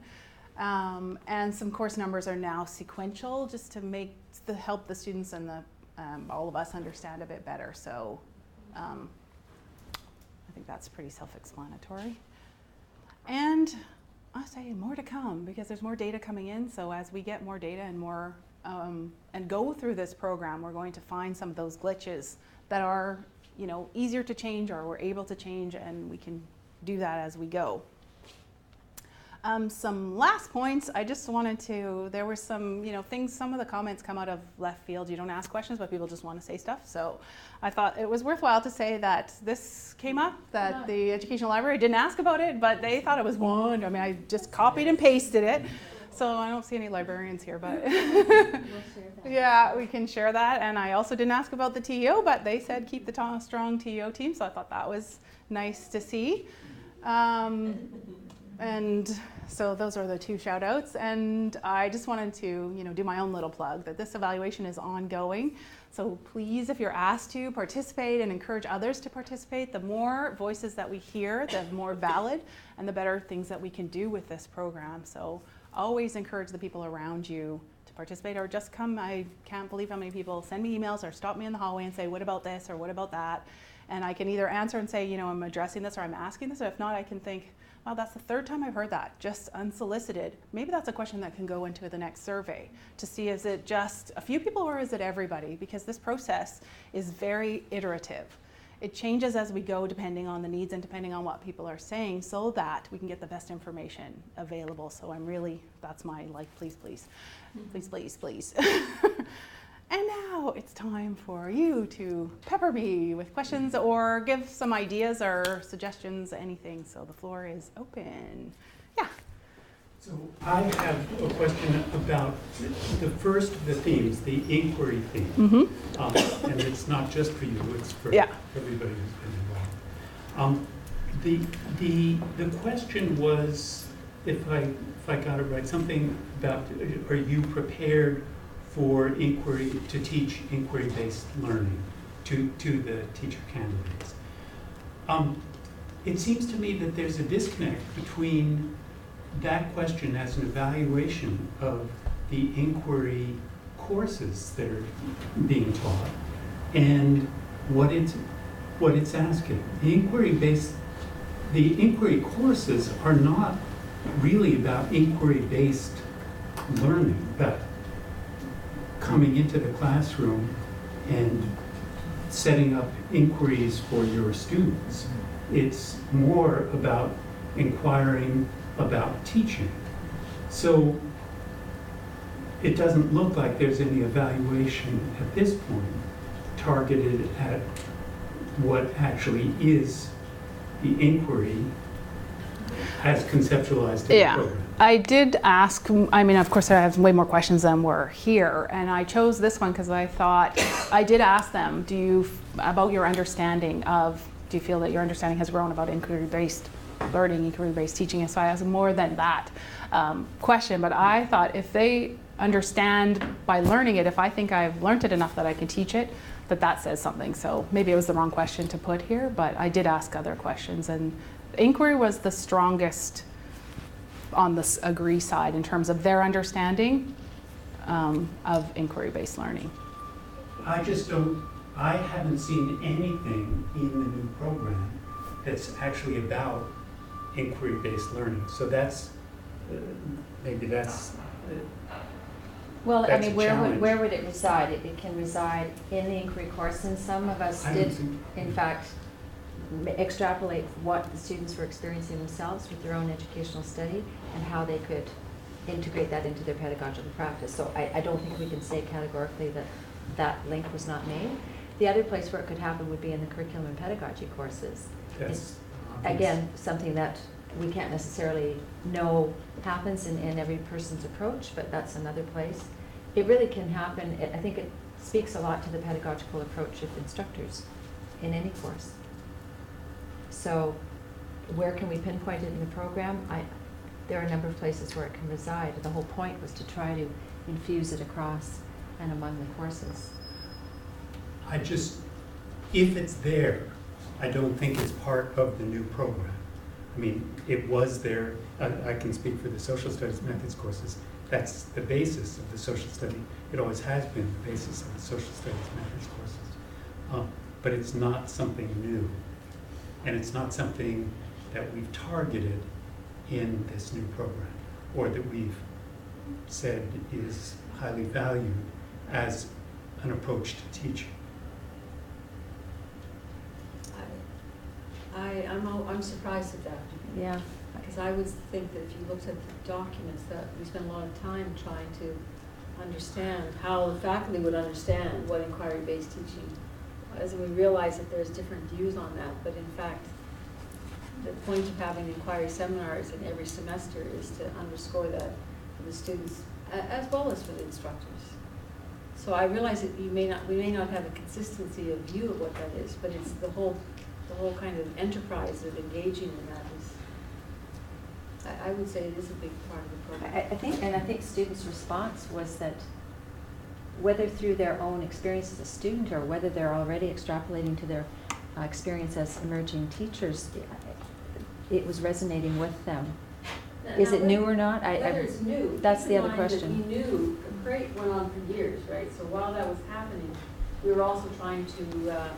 And some course numbers are now sequential just to help the students and all of us understand a bit better. So I think that's pretty self-explanatory. And I'll say more to come because there's more data coming in. So as we get more data and more and go through this program, we're going to find some of those glitches that are, easier to change or we're able to change, and we can do that as we go. Some last points. I just wanted to. There were some, things. Some of the comments come out of left field. You don't ask questions, but people just want to say stuff. So I thought it was worthwhile to say that this came up. That the educational library didn't ask about it, but they thought it was one. I mean, I just copied and pasted it. So I don't see any librarians here, but yeah, we can share that. And I also didn't ask about the TEO, but they said keep the strong TEO team. So I thought that was nice to see. And so those are the 2 shout outs. And I just wanted to, do my own little plug that this evaluation is ongoing. So please, if you're asked to participate and encourage others to participate, the more voices that we hear, the more valid and the better things that we can do with this program. So always encourage the people around you to participate or just come. I can't believe how many people send me emails or stop me in the hallway and say, what about this or what about that? And I can either answer and say, I'm addressing this or I'm asking this. Or if not, I can think, wow, that's the 3rd time I've heard that, just unsolicited. Maybe that's a question that can go into the next survey to see, is it just a few people or is it everybody? Because this process is very iterative. It changes as we go depending on the needs and depending on what people are saying so that we can get the best information available. So that's my please, please, please, please, please. And now it's time for you to pepper me with questions or give some ideas or suggestions, anything. So the floor is open. Yeah. So I have a question about the first of the themes, the inquiry theme. Mm-hmm. And it's not just for you, it's for everybody who's been involved. The question was if I got it right, something about, are you prepared for inquiry, to teach inquiry-based learning to the teacher candidates? It seems to me that there's a disconnect between that question as an evaluation of the inquiry courses that are being taught and what it's asking. The inquiry courses are not really about inquiry-based learning, but coming into the classroom and setting up inquiries for your students. It's more about inquiring about teaching. So it doesn't look like there's any evaluation at this point targeted at what actually is the inquiry as conceptualized in the program. I did ask, I mean, of course I have way more questions than were here, and I chose this one because I thought, I did ask them, about your understanding of, do you feel that your understanding has grown about inquiry-based learning, inquiry-based teaching? And so I asked more than that question, but I thought if they understand by learning it, if I think I've learned it enough that I can teach it, that says something. So maybe it was the wrong question to put here, but I did ask other questions, and inquiry was the strongest on the agree side in terms of their understanding of inquiry-based learning. I haven't seen anything in the new program that's actually about inquiry-based learning. So that's, maybe that's Well, I that's mean, a where challenge. would it reside? It can reside in the inquiry course, and some of us did, in fact, extrapolate what the students were experiencing themselves with their own educational study and how they could integrate that into their pedagogical practice. So I don't think we can say categorically that that link was not made. The other place where it could happen would be in the curriculum and pedagogy courses. It's, again, something that we can't necessarily know happens in every person's approach, but that's another place. It really can happen. I think it speaks a lot to the pedagogical approach of instructors in any course. So where can we pinpoint it in the program? There are a number of places where it can reside. The whole point was to try to infuse it across and among the courses. If it's there, I don't think it's part of the new program. I mean, it was there. I can speak for the social studies methods courses. That's the basis of the social study. It always has been the basis of the social studies methods courses. But it's not something new. And it's not something that we've targeted in this new program, or that we've said is highly valued as an approach to teaching. I'm surprised at that. Yeah. Because I would think that if you looked at the documents, that we spent a lot of time trying to understand how the faculty would understand what inquiry-based teaching was, and we realize that there's different views on that, but in fact, the point of having inquiry seminars in every semester is to underscore that for the students as well as for the instructors. So I realize that we may not have a consistency of view of what that is, but it's the whole kind of enterprise of engaging in that is, I would say it is a big part of the program. I think students' response was that whether through their own experience as a student or whether they're already extrapolating to their experience as emerging teachers, it was resonating with them. Is it new or not? Whether it's new. That's the other Keep in mind that question. we knew, CREATE went on for years, right? So while that was happening, we were also trying to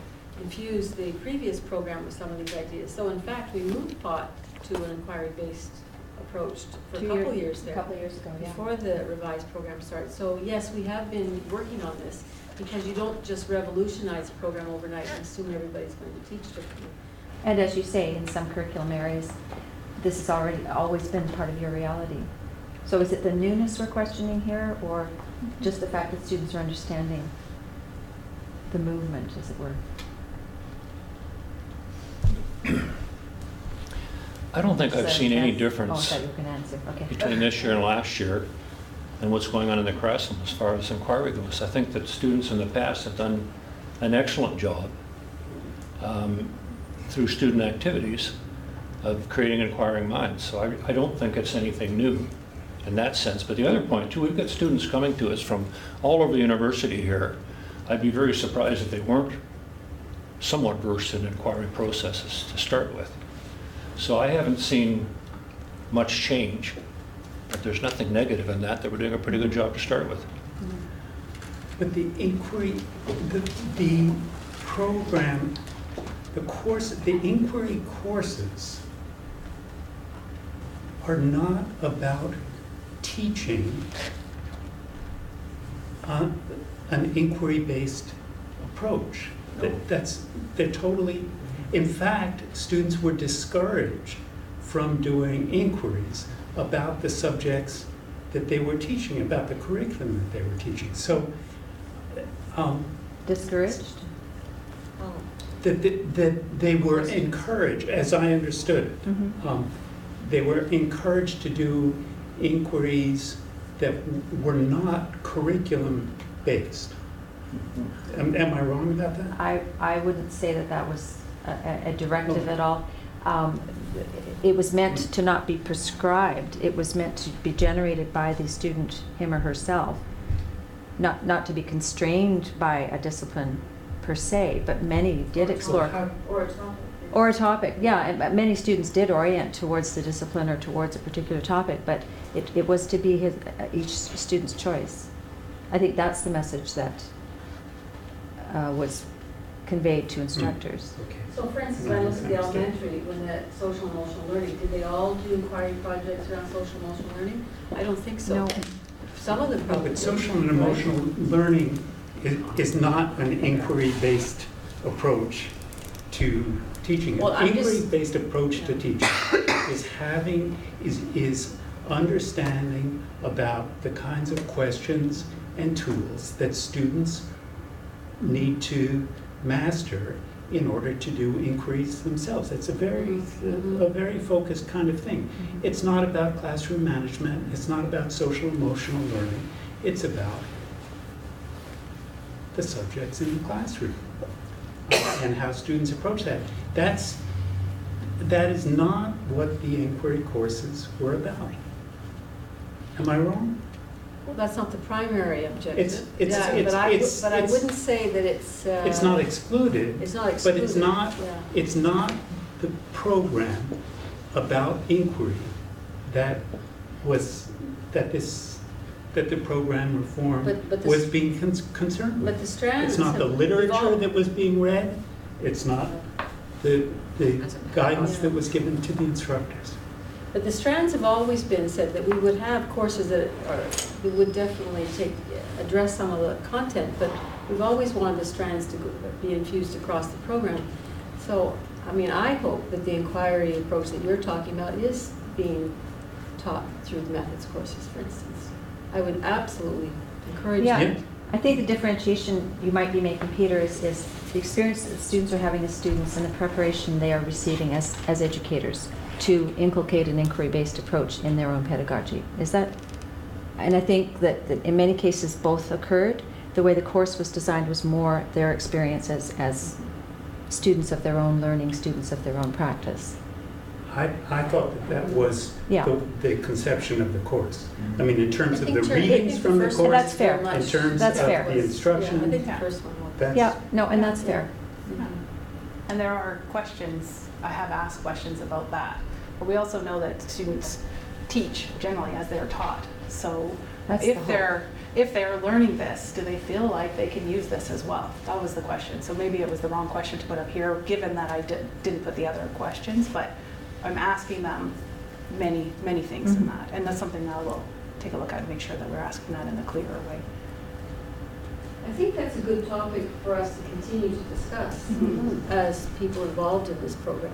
infuse the previous program with some of these ideas. So in fact, we moved POT to an inquiry-based approach for a couple years there. A couple years ago, yeah. Before the revised program started. So yes, we have been working on this, because you don't just revolutionize a program overnight and assume everybody's going to teach differently. And as you say, in some curriculum areas, this has always been part of your reality. So is it the newness we're questioning here, or just the fact that students are understanding the movement, as it were? I don't think I've seen any Oh, I difference thought you were going to answer. Okay. between this year and last year and what's going on in the curriculum as far as inquiry goes. I think that students in the past have done an excellent job through student activities, of creating inquiring minds. So I don't think it's anything new in that sense. But the other point too, we've got students coming to us from all over the university here. I'd be very surprised if they weren't somewhat versed in inquiry processes to start with. So I haven't seen much change, but there's nothing negative in that. They were doing a pretty good job to start with. But the inquiry, the program, the inquiry courses are not about teaching an inquiry-based approach. They're totally, in fact, students were discouraged from doing inquiries about the subjects that they were teaching, about the curriculum that they were teaching. So, Discouraged? that they were encouraged, as I understood it, they were encouraged to do inquiries that were not curriculum-based. Am I wrong about that? I wouldn't say that that was a directive at all. It was meant to not be prescribed. It was meant to be generated by the student, him or herself, not to be constrained by a discipline per se, but many did explore. Or a topic. Or a topic, yeah, and many students did orient towards the discipline or towards a particular topic, but it was to be each student's choice. I think that's the message that was conveyed to instructors. Okay. So for instance, when I looked at the elementary, when the social emotional learning, did they all do inquiry projects around social emotional learning? I don't think so. No. Some of them probably But did. social and emotional learning is not an inquiry-based approach to teaching. Well, An I'm just- inquiry-based approach to teaching is understanding about the kinds of questions and tools that students need to master in order to do inquiries themselves. It's a very focused kind of thing. It's not about classroom management. It's not about social emotional learning. It's about the subjects in the classroom and how students approach that. That is not what the inquiry courses were about. Am I wrong? Well, that's not the primary objective. It's- But I wouldn't say that it's. It's not excluded. It's not excluded. But it's not the program about inquiry that the program reform But the was being concerned with. But the strands. It's not the have literature evolved. that was being read. It's not the guidance that was given to the instructors. But the strands have always been said that we would have courses that we would definitely address some of the content, but we've always wanted the strands to be infused across the program. So, I mean, I hope that the inquiry approach that you're talking about is being taught through the methods courses, for instance. I would absolutely encourage Yeah, that. I think the differentiation you might be making, Peter, is the experience that students are having as students and the preparation they are receiving as educators to inculcate an inquiry-based approach in their own pedagogy. Is that, and I think that in many cases both occurred. The way the course was designed was more their experience as students of their own learning, students of their own practice. I thought that was Yeah. the conception of the course. I mean, in terms of I the think readings from the first course, one That's fair. very in much- terms That's of fair. the instruction, Yeah, I think the Yeah. first one was. that's. Yeah, no, and that's fair. And there are questions, I have asked questions about that. But we also know that students teach generally as they're taught. So That's the if hope. they're learning this, do they feel like they can use this as well? That was the question. So maybe it was the wrong question to put up here, given that I didn't put the other questions, but I'm asking them many, many things in Mhm. that. And that's something that we'll take a look at and make sure that we're asking that in a clearer way. I think that's a good topic for us to continue to discuss as people involved in this program.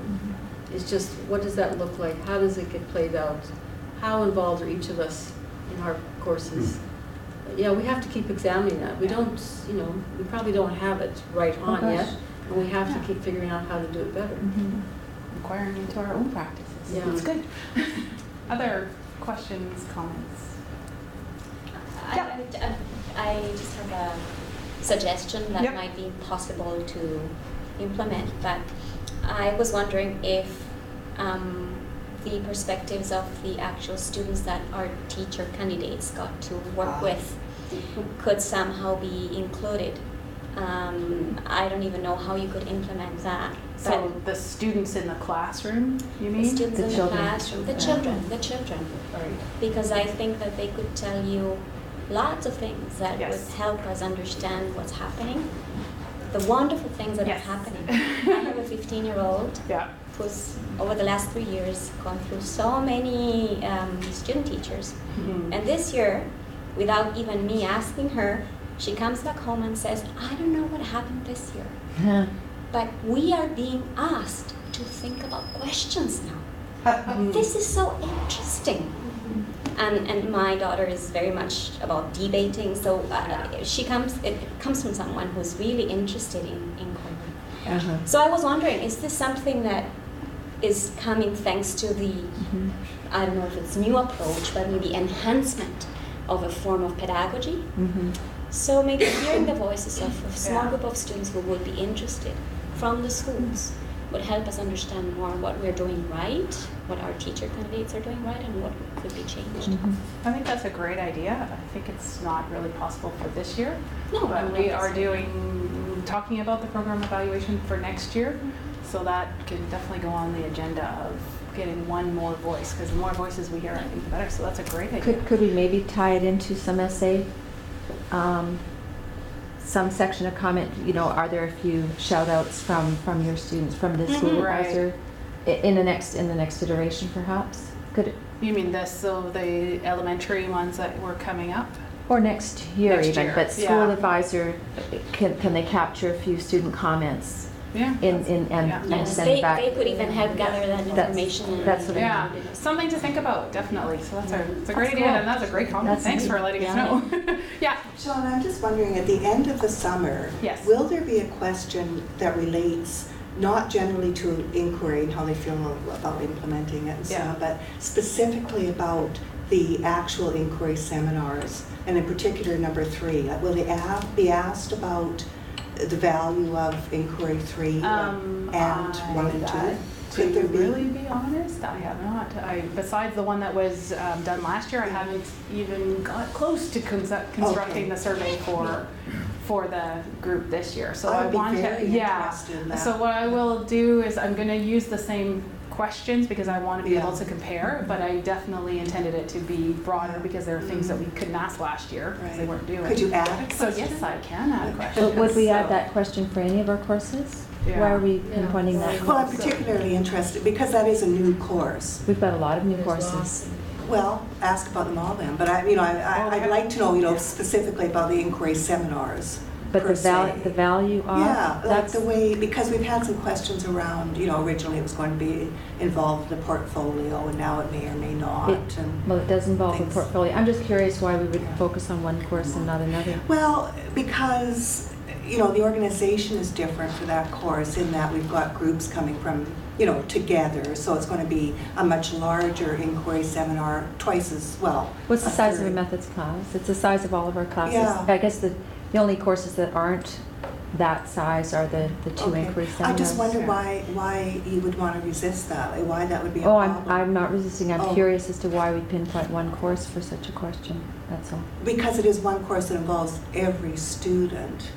It's just, what does that look like? How does it get played out? How involved are each of us in our courses? Yeah, we have to keep examining that. We don't, we probably don't have it right Oh, on gosh. yet. And we have to Yeah. keep figuring out how to do it better. Inquiring into our own practices. Yeah. It's good. Other questions, comments? I just have a suggestion that Yep. might be possible to implement, but I was wondering if the perspectives of the actual students that our teacher candidates got to work with could somehow be included. I don't even know how you could implement that. So the students in the classroom, you mean? The students in the classroom, the children. Right. Because I think that they could tell you lots of things that Yes. would help us understand what's happening, the wonderful things that Yes. are happening. I have a 15-year-old Yeah. who's over the last 3 years gone through so many student teachers. Mhm. And this year, without even me asking her, she comes back home and says, I don't know what happened this year, but we are being asked to think about questions now. This is so interesting. And my daughter is very much about debating, so it comes from someone who's really interested in inquiry. So I was wondering, is this something that is coming thanks to the, I don't know if it's new approach, but maybe enhancement of a form of pedagogy? So maybe hearing the voices of a small group of students who would be interested from the schools would help us understand more what we're doing right, what our teacher candidates are doing right, and what could be changed. I think that's a great idea. I think it's not really possible for this year. No, But I'm we not are saying- talking about the program evaluation for next year. So that can definitely go on the agenda of getting one more voice, because the more voices we hear, I think the better. So that's a great idea. Could we maybe tie it into some essay? Some section of comment, you know, are there a few shout outs from your students, from the school Right. advisor in the next iteration perhaps? Could it, You mean the elementary ones that were coming up? or next year Next even, year, but school yeah. advisor, can they capture a few student comments Yeah. and Yes, send they, back? they could even help gather that information. that's what I Yeah, something to think about, definitely. So it's a great That's idea, cool. and that's a great comment. That's Thanks neat. for letting us Yeah. know. Yeah. Shauna, I'm just wondering, at the end of the summer, Yes. will there be a question that relates not generally to inquiry and how they feel about implementing it and so Yeah. on, but specifically about the actual inquiry seminars, and in particular number 3? Will they be asked about the value of inquiry 3 and 1 and 2? Could there To be? really be honest, I have not. Besides the one that was done last year, I haven't even got close to constructing the survey for the group this year. So I I'd be want to, very interested in that. So what I will do is I'm going to use the same questions because I want to be able to compare, but I definitely intended it to be broader because there are things that we couldn't ask last year because they weren't doing. Could you add a So question? yes, I can add a question. But would we add So- that question for any of our courses? Why Yeah. are we pinpointing that? Well, I'm particularly interested because that is a new course. We've got a lot of new courses. Well, ask about them all then, but I'd like to know, specifically about the inquiry seminars. But per the se. value of, Yeah, like that's, the way, because we've had some questions around, originally it was going to be involved in the portfolio, and now it may or may not, and. well, it does involve a things. portfolio. I'm just curious why we would focus on one course and not another. Well, because, the organization is different for that course in that we've got groups coming from, together, so it's going to be a much larger inquiry seminar, twice as well. What's the size of a third. methods class? It's the size of all of our classes. Yeah. I guess the only courses that aren't that size are the two Okay. inquiry I seminars. just wonder why you would want to resist that, like why that would be a Oh, problem. I'm not resisting. I'm Oh. curious as to why we pinpoint one course for such a question. That's all. Because it is one course that involves every student.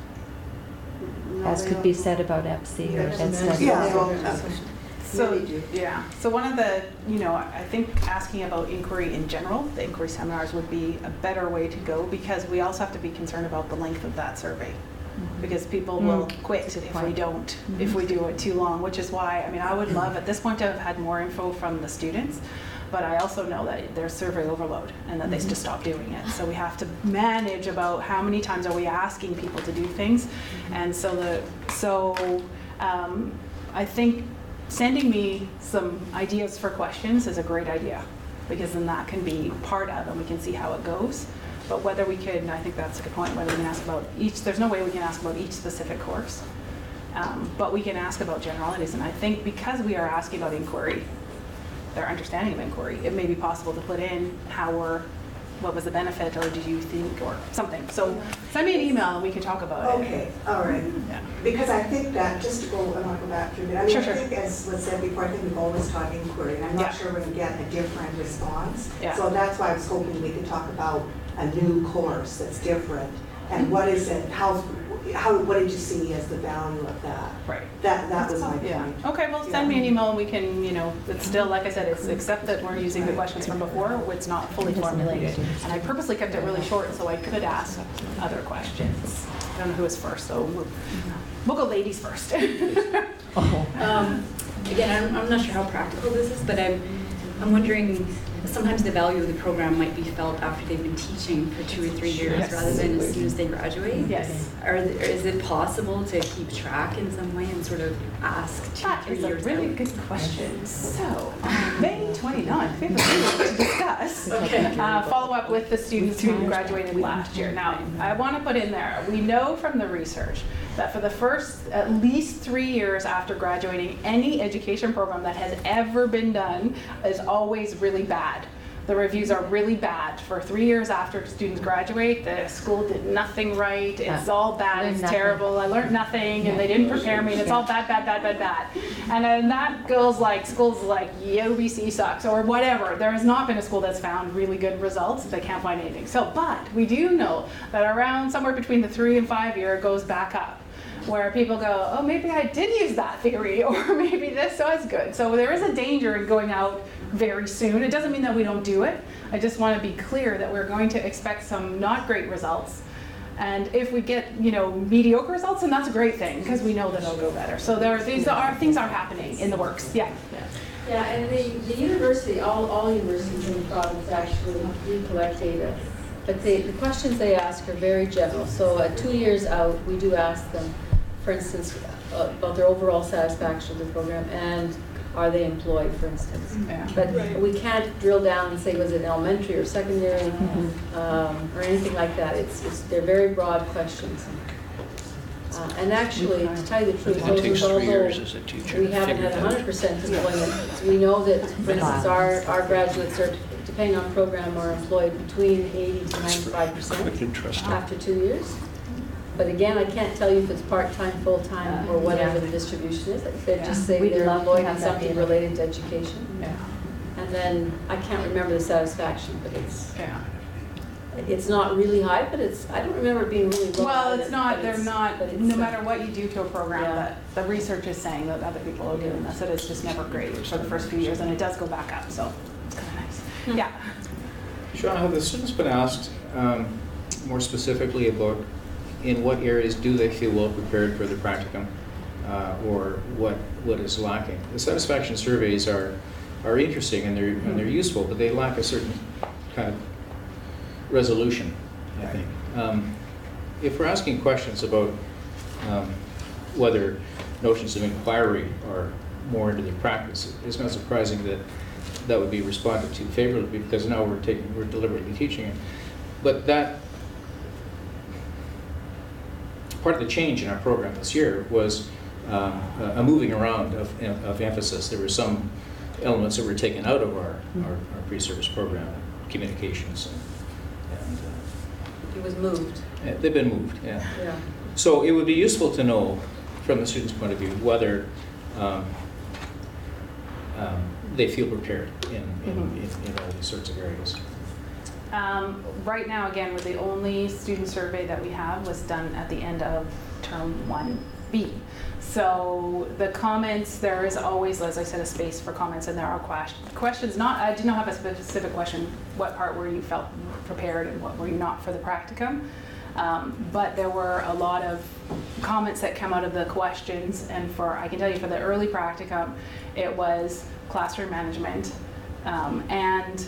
As could be said about EPSI or Ed Study. Yeah. So, so one of the, I think asking about inquiry in general, the inquiry seminars would be a better way to go because we also have to be concerned about the length of that survey. Because people will quit if we don't, if we do it too long, which is why, I would love at this point to have had more info from the students, but I also know that there's survey overload and that they just stop doing it. So we have to manage about how many times are we asking people to do things. And so I think sending me some ideas for questions is a great idea because then that can be part of and we can see how it goes. But whether we can, I think that's a good point, whether we can ask about each, there's no way we can ask about each specific course. But we can ask about generalities. And I think because we are asking about inquiry, their understanding of inquiry, it may be possible to put in what was the benefit or did you think or something. So Send me an email and we can talk about it. Okay, all right. Yeah. Because I think that, just to go, I want to go back to it, I mean, Sure, I sure. think as was said before, I think we've always taught inquiry, and I'm not Yeah. sure we're going to get a different response. Yeah. So that's why I was hoping we could talk about a new course that's different, and what is it, what did you see as the value of that? Right. That was my point. Yeah. Okay, well, send me an email and we can, it's still, like I said, it's except that we're using the questions from before, it's not fully formulated. And I purposely kept it really short so I could ask other questions. I don't know who was first, so we'll go ladies first. Again, I'm not sure how practical this is, but I'm wondering, sometimes the value of the program might be felt after they've been teaching for 2 or 3 years Yes. rather than as soon as they graduate. Yes. Is it possible to keep track in some way and sort of ask 2 or That 3 is a years really out? good question. So, on May 29th, we have a meeting to discuss. Okay. Follow up with the students who graduated last year. Now, I want to put in there, we know from the research that for the first at least 3 years after graduating, any education program that has ever been done is always really bad. The reviews are really bad. For 3 years after students graduate, the school did nothing right, it's all bad, it's terrible, I learned nothing, and they didn't prepare me, and it's all bad, bad, bad, bad, bad. And then that goes like, schools like, UBC sucks, or whatever. There has not been a school that's found really good results, they can't find anything. So, but we do know that around somewhere between the 3 and 5 year, it goes back up, where people go, oh, maybe I did use that theory, or maybe this was good. So there is a danger in going out very soon. It doesn't mean that we don't do it. I just want to be clear that we're going to expect some not great results. And if we get, mediocre results, then that's a great thing, because we know that it'll go better. So things are happening in the works. Yeah. Yeah, and the university, all universities in the province actually do collect data. But the questions they ask are very general. So at 2 years out, we do ask them, for instance, about their overall satisfaction with the program and are they employed, for instance. Yeah. But we can't drill down and say, was it elementary or secondary, or anything like that. They're very broad questions. And actually, to tell you the truth, It takes 3 although years as a teacher we to haven't figure had that out. 100% employment, we know that, for instance, our graduates are, depending on program, are employed between 80 to 95% Interesting. after 2 years. But again, I can't tell you if it's part-time, full-time, or whatever the distribution is. They just say We'd they're love to employed have in that something data. related to education. Yeah. And then, I can't remember the satisfaction, but Yeah. it's not really high, but I don't remember it being really low. Well, either, it's not, but they're it's- not, but it's, no matter what you do to a program, Yeah. that the research is saying that other people are doing this, that it's just never great for the first few years, and it does go back up, so it's kind of nice. Yeah. Shawna, have the students been asked more specifically about in what areas do they feel well prepared for the practicum, or what is lacking? The satisfaction surveys are interesting and they're useful, but they lack a certain kind of resolution, I think. If we're asking questions about whether notions of inquiry are more into their practice, it's not surprising that would be responded to favorably, because now we're deliberately teaching it. But that part of the change in our program this year was a moving around of emphasis. There were some elements that were taken out of our pre-service program, communications, and it was moved. they've been moved, yeah. Yeah. So it would be useful to know, from the student's point of view, whether they feel prepared in all these sorts of areas. Right now, again, we're the only student survey that we have was done at the end of term 1B. So the comments, there is always, as I said, a space for comments, and there are questions. I did not have a specific question, what part were you felt prepared and what were you not for the practicum? But there were a lot of comments that come out of the questions, and I can tell you for the early practicum, it was classroom management and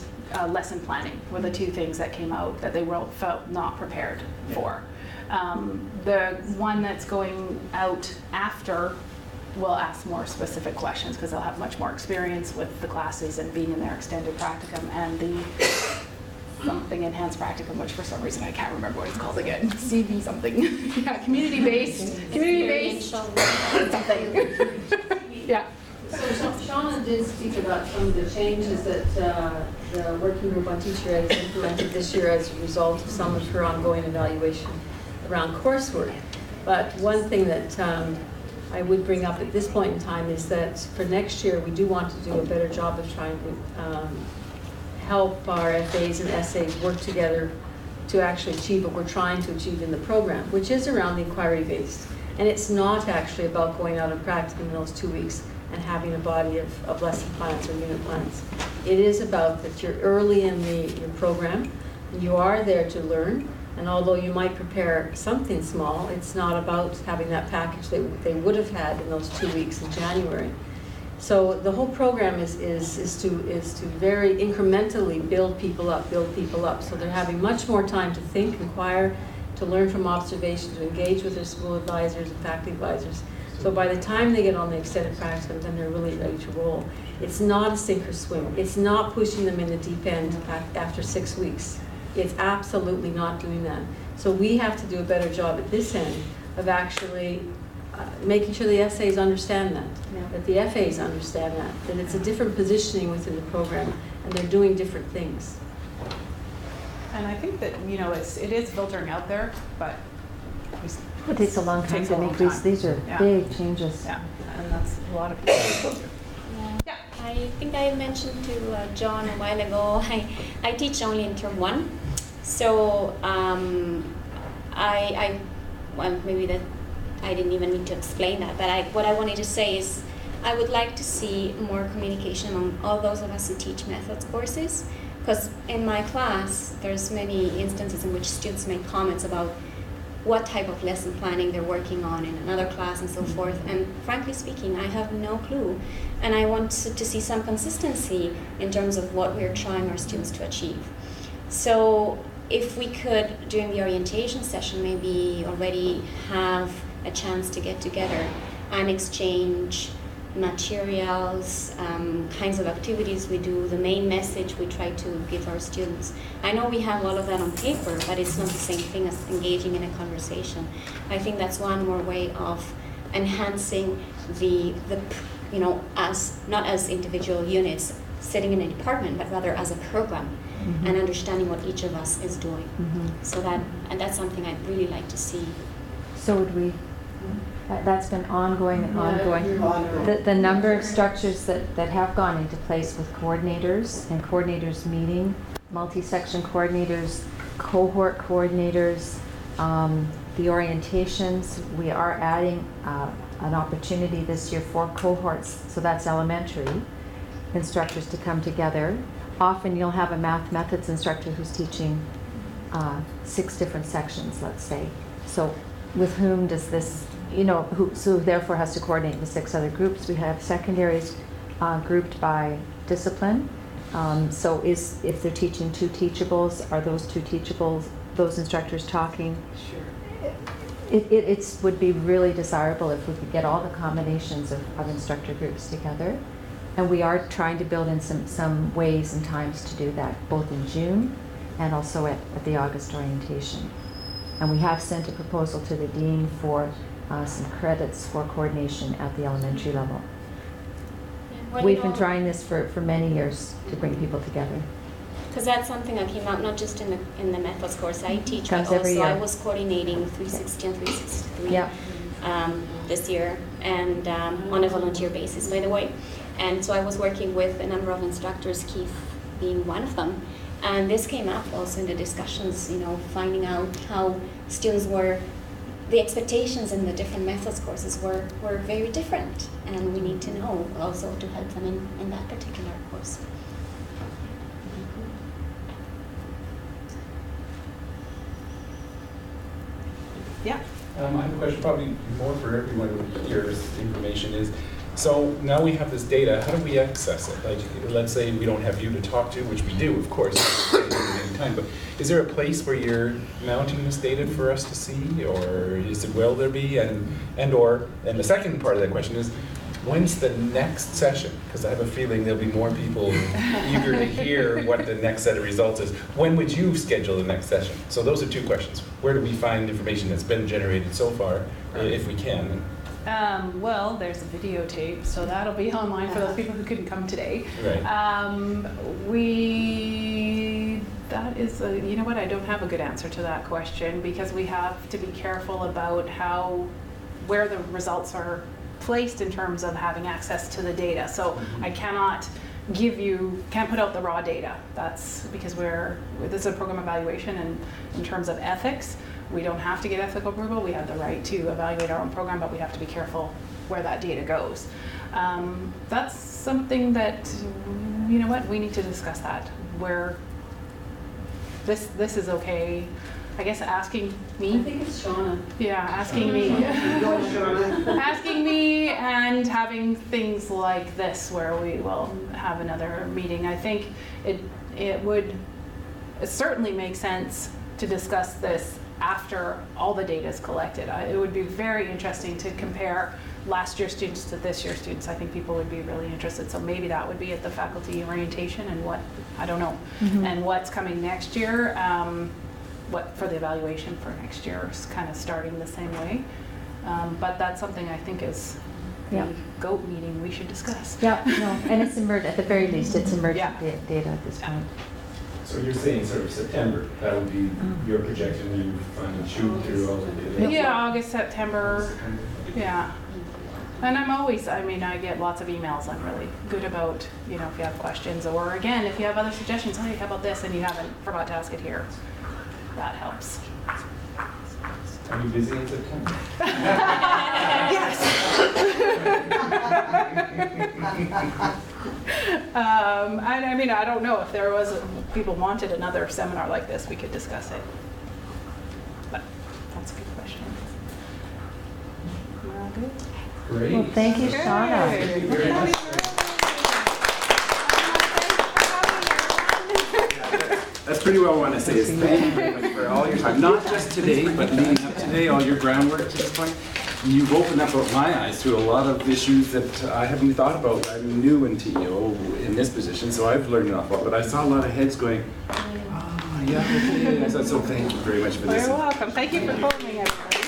lesson planning were the two things that came out that they felt not prepared for. The one that's going out after will ask more specific questions because they'll have much more experience with the classes and being in their extended practicum and the something enhanced practicum, which for some reason I can't remember what it's called again. CV something. Yeah, community-based something. Yeah. So Shawna did speak about some of the changes that the working group on teacher ed has implemented this year as a result of some of her ongoing evaluation. around coursework. But one thing that I would bring up at this point in time is that for next year, we do want to do a better job of trying to help our FAs and SAs work together to actually achieve what we're trying to achieve in the program, which is around the inquiry-based. And it's not actually about going out and practicing those 2 weeks and having a body of lesson plans or unit plans. It is about that you're early in your program, and you are there to learn, and although you might prepare something small, it's not about having that package that they would have had in those 2 weeks in January. So the whole program is to very incrementally build people up. So they're having much more time to think, inquire, to learn from observation, to engage with their school advisors and faculty advisors. So by the time they get on the extended practicum, then they're really ready to roll. It's not a sink or swim. It's not pushing them in the deep end after 6 weeks. It's absolutely not doing that. So we have to do a better job at this end of actually making sure the SAs understand that the FAs understand that it's a different positioning within the program, and they're doing different things. And I think that, you know, it is filtering out there, but it takes a long time to make these are big changes. Yeah, and that's a lot of people. Yeah. I think I mentioned to John a while ago, I teach only in term 1. So well, maybe that I didn't even need to explain that, but what I wanted to say is I would like to see more communication among all those of us who teach methods courses, because in my class there's many instances in which students make comments about what type of lesson planning they're working on in another class and so forth, and frankly speaking I have no clue, and I want to see some consistency in terms of what we're trying our students to achieve. So if we could, during the orientation session, maybe already have a chance to get together and exchange materials, kinds of activities we do, the main message we try to give our students. I know we have all of that on paper, but it's not the same thing as engaging in a conversation. I think that's one more way of enhancing the you know, as not as individual units sitting in a department, but rather as a program. Mm-hmm. And understanding what each of us is doing. Mm-hmm. So that's something I'd really like to see. So would we, that's been ongoing and ongoing. The number of structures that have gone into place with coordinators and coordinators meeting, multi-section coordinators, cohort coordinators, the orientations, we are adding an opportunity this year for cohorts, so that's elementary instructors to come together. Often you'll have a math methods instructor who's teaching 6 different sections, let's say. So with whom does this, you know, so therefore has to coordinate with 6 other groups. We have secondaries grouped by discipline. So if they're teaching 2 teachables, are those 2 teachables, those instructors talking? Sure. It would be really desirable if we could get all the combinations of instructor groups together. And we are trying to build in some ways and times to do that, both in June and also at the August orientation. And we have sent a proposal to the dean for some credits for coordination at the elementary level. We've been trying this for many years to bring people together. Because that's something that came out not just in the methods course I teach, Comes but every also year. I was coordinating 360 and 363 Yeah. This year, and on a volunteer basis, by the way. And so I was working with a number of instructors, Keith being one of them. And this came up also in the discussions, you know, finding out how students were, the expectations in the different methods courses were very different. And we need to know also to help them in that particular course. Yeah. I have a question probably more for everyone who hears information is, so now we have this data, how do we access it? Like, let's say we don't have you to talk to, which we do, of course, at any time, but is there a place where you're mounting this data for us to see, or will there be? And the second part of that question is, when's the next session? Because I have a feeling there'll be more people eager to hear what the next set of results is. When would you schedule the next session? So those are 2 questions. Where do we find information that's been generated so far, if we can? Well, there's a videotape, so that'll be online for those people who couldn't come today. Right. That is, you know what, I don't have a good answer to that question, because we have to be careful about where the results are placed in terms of having access to the data. So I can't put out the raw data. That's because this is a program evaluation, and in terms of ethics, we don't have to get ethical approval. We have the right to evaluate our own program, but we have to be careful where that data goes. That's something that, you know what, we need to discuss that, where this is okay. I guess asking me. I think it's Shawna. Yeah, asking me. Asking me and having things like this where we will have another meeting. I think it would certainly make sense to discuss this after all the data is collected. It would be very interesting to compare last year's students to this year's students. I think people would be really interested. So maybe that would be at the faculty orientation, and I don't know, and what's coming next year. What for the evaluation for next year is kind of starting the same way. But that's something I think is the GOAT meeting we should discuss. Yeah, no, and it's emergent, at the very least, it's emergent data at this point. So you're saying sort of September, that would be your projection when you finally shoot through all the data? Yeah, August, September, yeah. And I get lots of emails. I'm really good about, if you have questions, or again, if you have other suggestions, hey, how about this, and you haven't forgot to ask it here. That helps. Are you busy in September? Yes. I don't know if people wanted another seminar like this, we could discuss it. But that's a good question. We're all good? Great. Well, thank you, Shawna. Thank you very much. That's pretty well what I want to say is thank you very much for all your time, not just today, but leading up to today, all your groundwork to this point. You've opened up my eyes to a lot of issues that I haven't thought about. I'm new in TEO in this position, so I've learned an awful lot, but I saw a lot of heads going, yeah, okay. So thank you very much for this. You're welcome. Thank you for calling me, everybody.